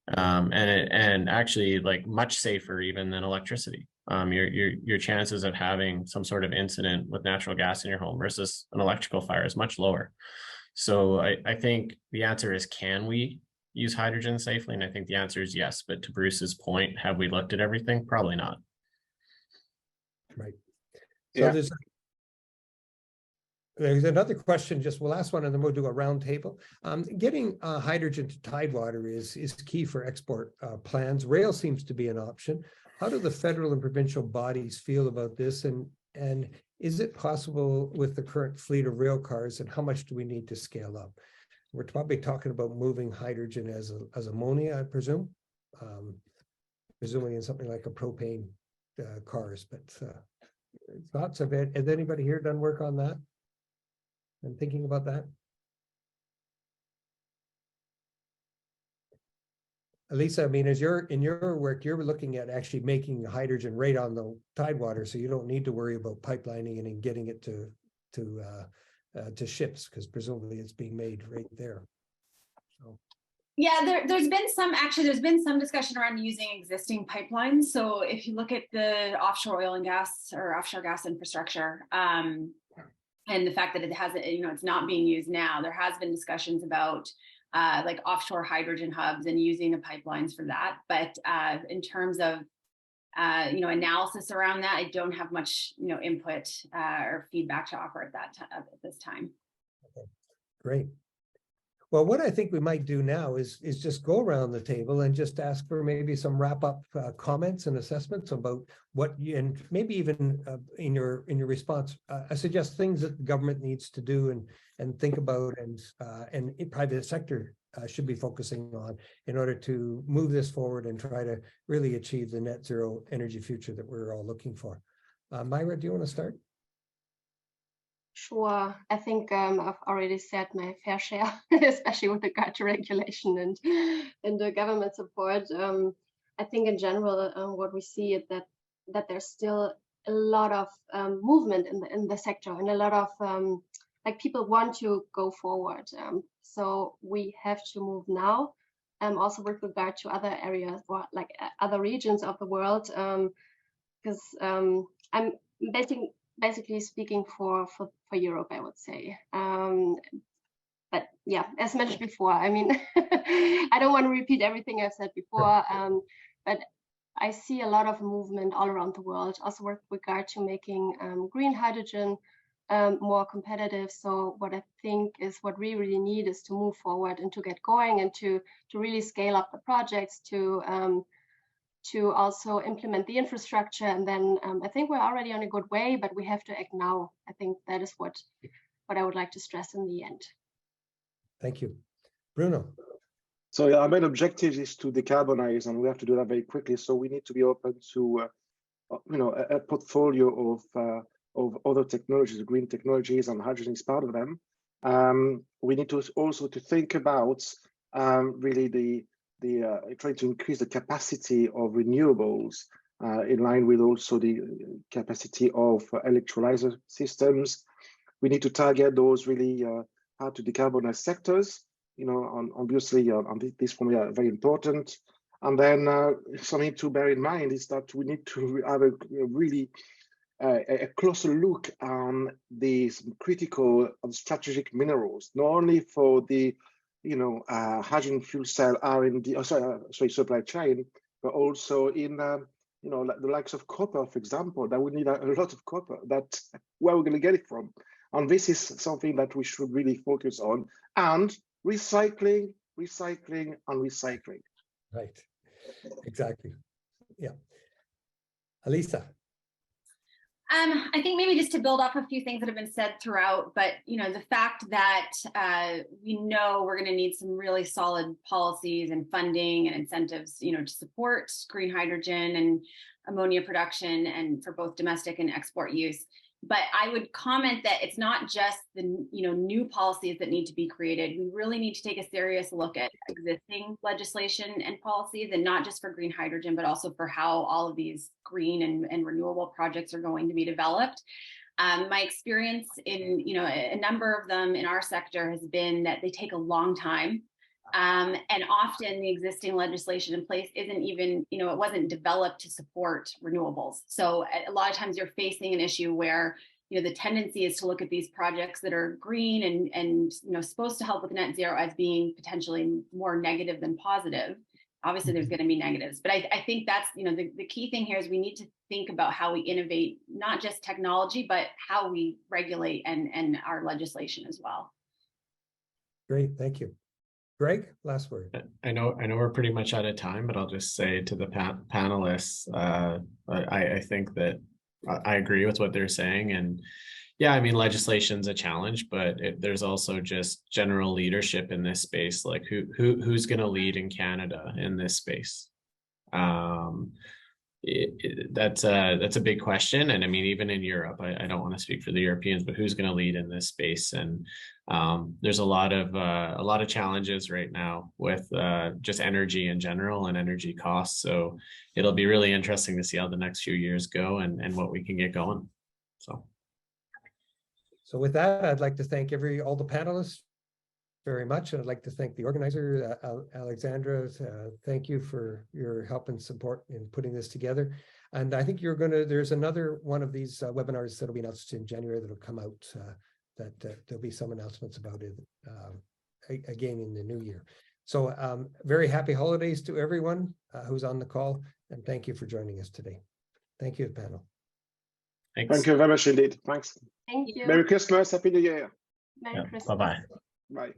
Speaker 6: And actually, like, much safer even than electricity. Your chances of having some sort of incident with natural gas in your home versus an electrical fire is much lower. So I think the answer is, can we use hydrogen safely? And I think the answer is yes. But to Bruce's point, have we looked at everything? Probably not.
Speaker 2: Right. So there's another question, just the last one, and then we'll do a round table. Getting hydrogen to Tidewater is key for export plans. Rail seems to be an option. How do the federal and provincial bodies feel about this? And is it possible with the current fleet of rail cars, and how much do we need to scale up? We're probably talking about moving hydrogen as ammonia, I presume, presumably in something like a propane cars, but thoughts of it. Has anybody here done work on that and thinking about that? Elisa, I mean, in your work, you're looking at actually making hydrogen right on the Tidewater, so you don't need to worry about pipelining it and getting it to ships, because presumably it's being made right there. So.
Speaker 5: Yeah, there's been some discussion around using existing pipelines. So if you look at the offshore oil and gas or offshore gas infrastructure, and the fact that it hasn't, it's not being used now, there has been discussions about like offshore hydrogen hubs and using the pipelines for that. But in terms of analysis around that, I don't have much input or feedback to offer at this time.
Speaker 2: Okay, great. Well, what I think we might do now is just go around the table and just ask for maybe some wrap-up comments and assessments about what you, and maybe even in your response, I suggest things that the government needs to do and think about, and private sector should be focusing on in order to move this forward and try to really achieve the net zero energy future that we're all looking for. Myra, do you want to start?
Speaker 3: Sure. I think I've already said my fair share, especially with regard to regulation and the government support. I think in general, what we see is that there's still a lot of movement in the sector, and a lot of like people want to go forward. So we have to move now. Also with regard to other areas or like other regions of the world, because I'm basically speaking for Europe, I would say. But yeah, as mentioned before, I mean, I don't want to repeat everything I've said before, but I see a lot of movement all around the world, also with regard to making green hydrogen more competitive. So what I think is what we really need is to move forward and to get going and to really scale up the projects, to also implement the infrastructure. And then I think we're already on a good way, but we have to act now. I think that is what I would like to stress in the end.
Speaker 2: Thank you. Bruno.
Speaker 4: So yeah, our main objective is to decarbonize, and we have to do that very quickly. So we need to be open to, a portfolio of other technologies, green technologies, and hydrogen is part of them. We need to also to think about really trying to increase the capacity of renewables in line with also the capacity of electrolyzer systems. We need to target those really hard to decarbonize sectors. Obviously, this for me are very important. And then something to bear in mind is that we need to have a really a closer look on these critical and strategic minerals, not only for the hydrogen fuel cell R&D, supply chain, but also in like the likes of copper, for example, that we need a lot of copper. That where we're going to get it from, and this is something that we should really focus on. And recycling, and recycling.
Speaker 2: Right. Exactly. Yeah. Alisa.
Speaker 5: I think maybe just to build off a few things that have been said throughout, but the fact that we know we're going to need some really solid policies and funding and incentives, to support green hydrogen and ammonia production, and for both domestic and export use. But I would comment that it's not just the new policies that need to be created. We really need to take a serious look at existing legislation and policies, and not just for green hydrogen, but also for how all of these green and renewable projects are going to be developed. My experience in a number of them in our sector has been that they take a long time. And often the existing legislation in place isn't even, it wasn't developed to support renewables. So a lot of times you're facing an issue where, the tendency is to look at these projects that are green and supposed to help with net zero as being potentially more negative than positive. Obviously there's going to be negatives, but I think that's, the key thing here is we need to think about how we innovate, not just technology, but how we regulate and our legislation as well.
Speaker 2: Great, thank you. Greg, last word.
Speaker 6: I know we're pretty much out of time, but I'll just say to the panelists, I think that I agree with what they're saying. And yeah, I mean, legislation's a challenge, but there's also just general leadership in this space. Like who's going to lead in Canada in this space? That's a big question. And I mean, even in Europe, I don't want to speak for the Europeans, but who's going to lead in this space? And there's a lot of challenges right now with just energy in general and energy costs. So it'll be really interesting to see how the next few years go and what we can get going.
Speaker 2: So with that, I'd like to thank all the panelists very much. And I'd like to thank the organizer, Alexandra. Thank you for your help and support in putting this together. And I think there's another one of these webinars that'll be announced in January that'll come out, that there'll be some announcements about it again in the new year. So very happy holidays to everyone who's on the call. And thank you for joining us today. Thank you, panel.
Speaker 6: Thanks.
Speaker 4: Thank you very much indeed. Thanks.
Speaker 3: Thank you.
Speaker 4: Merry Christmas. Happy New Year.
Speaker 3: Merry Christmas.
Speaker 6: Bye-bye.
Speaker 4: Bye.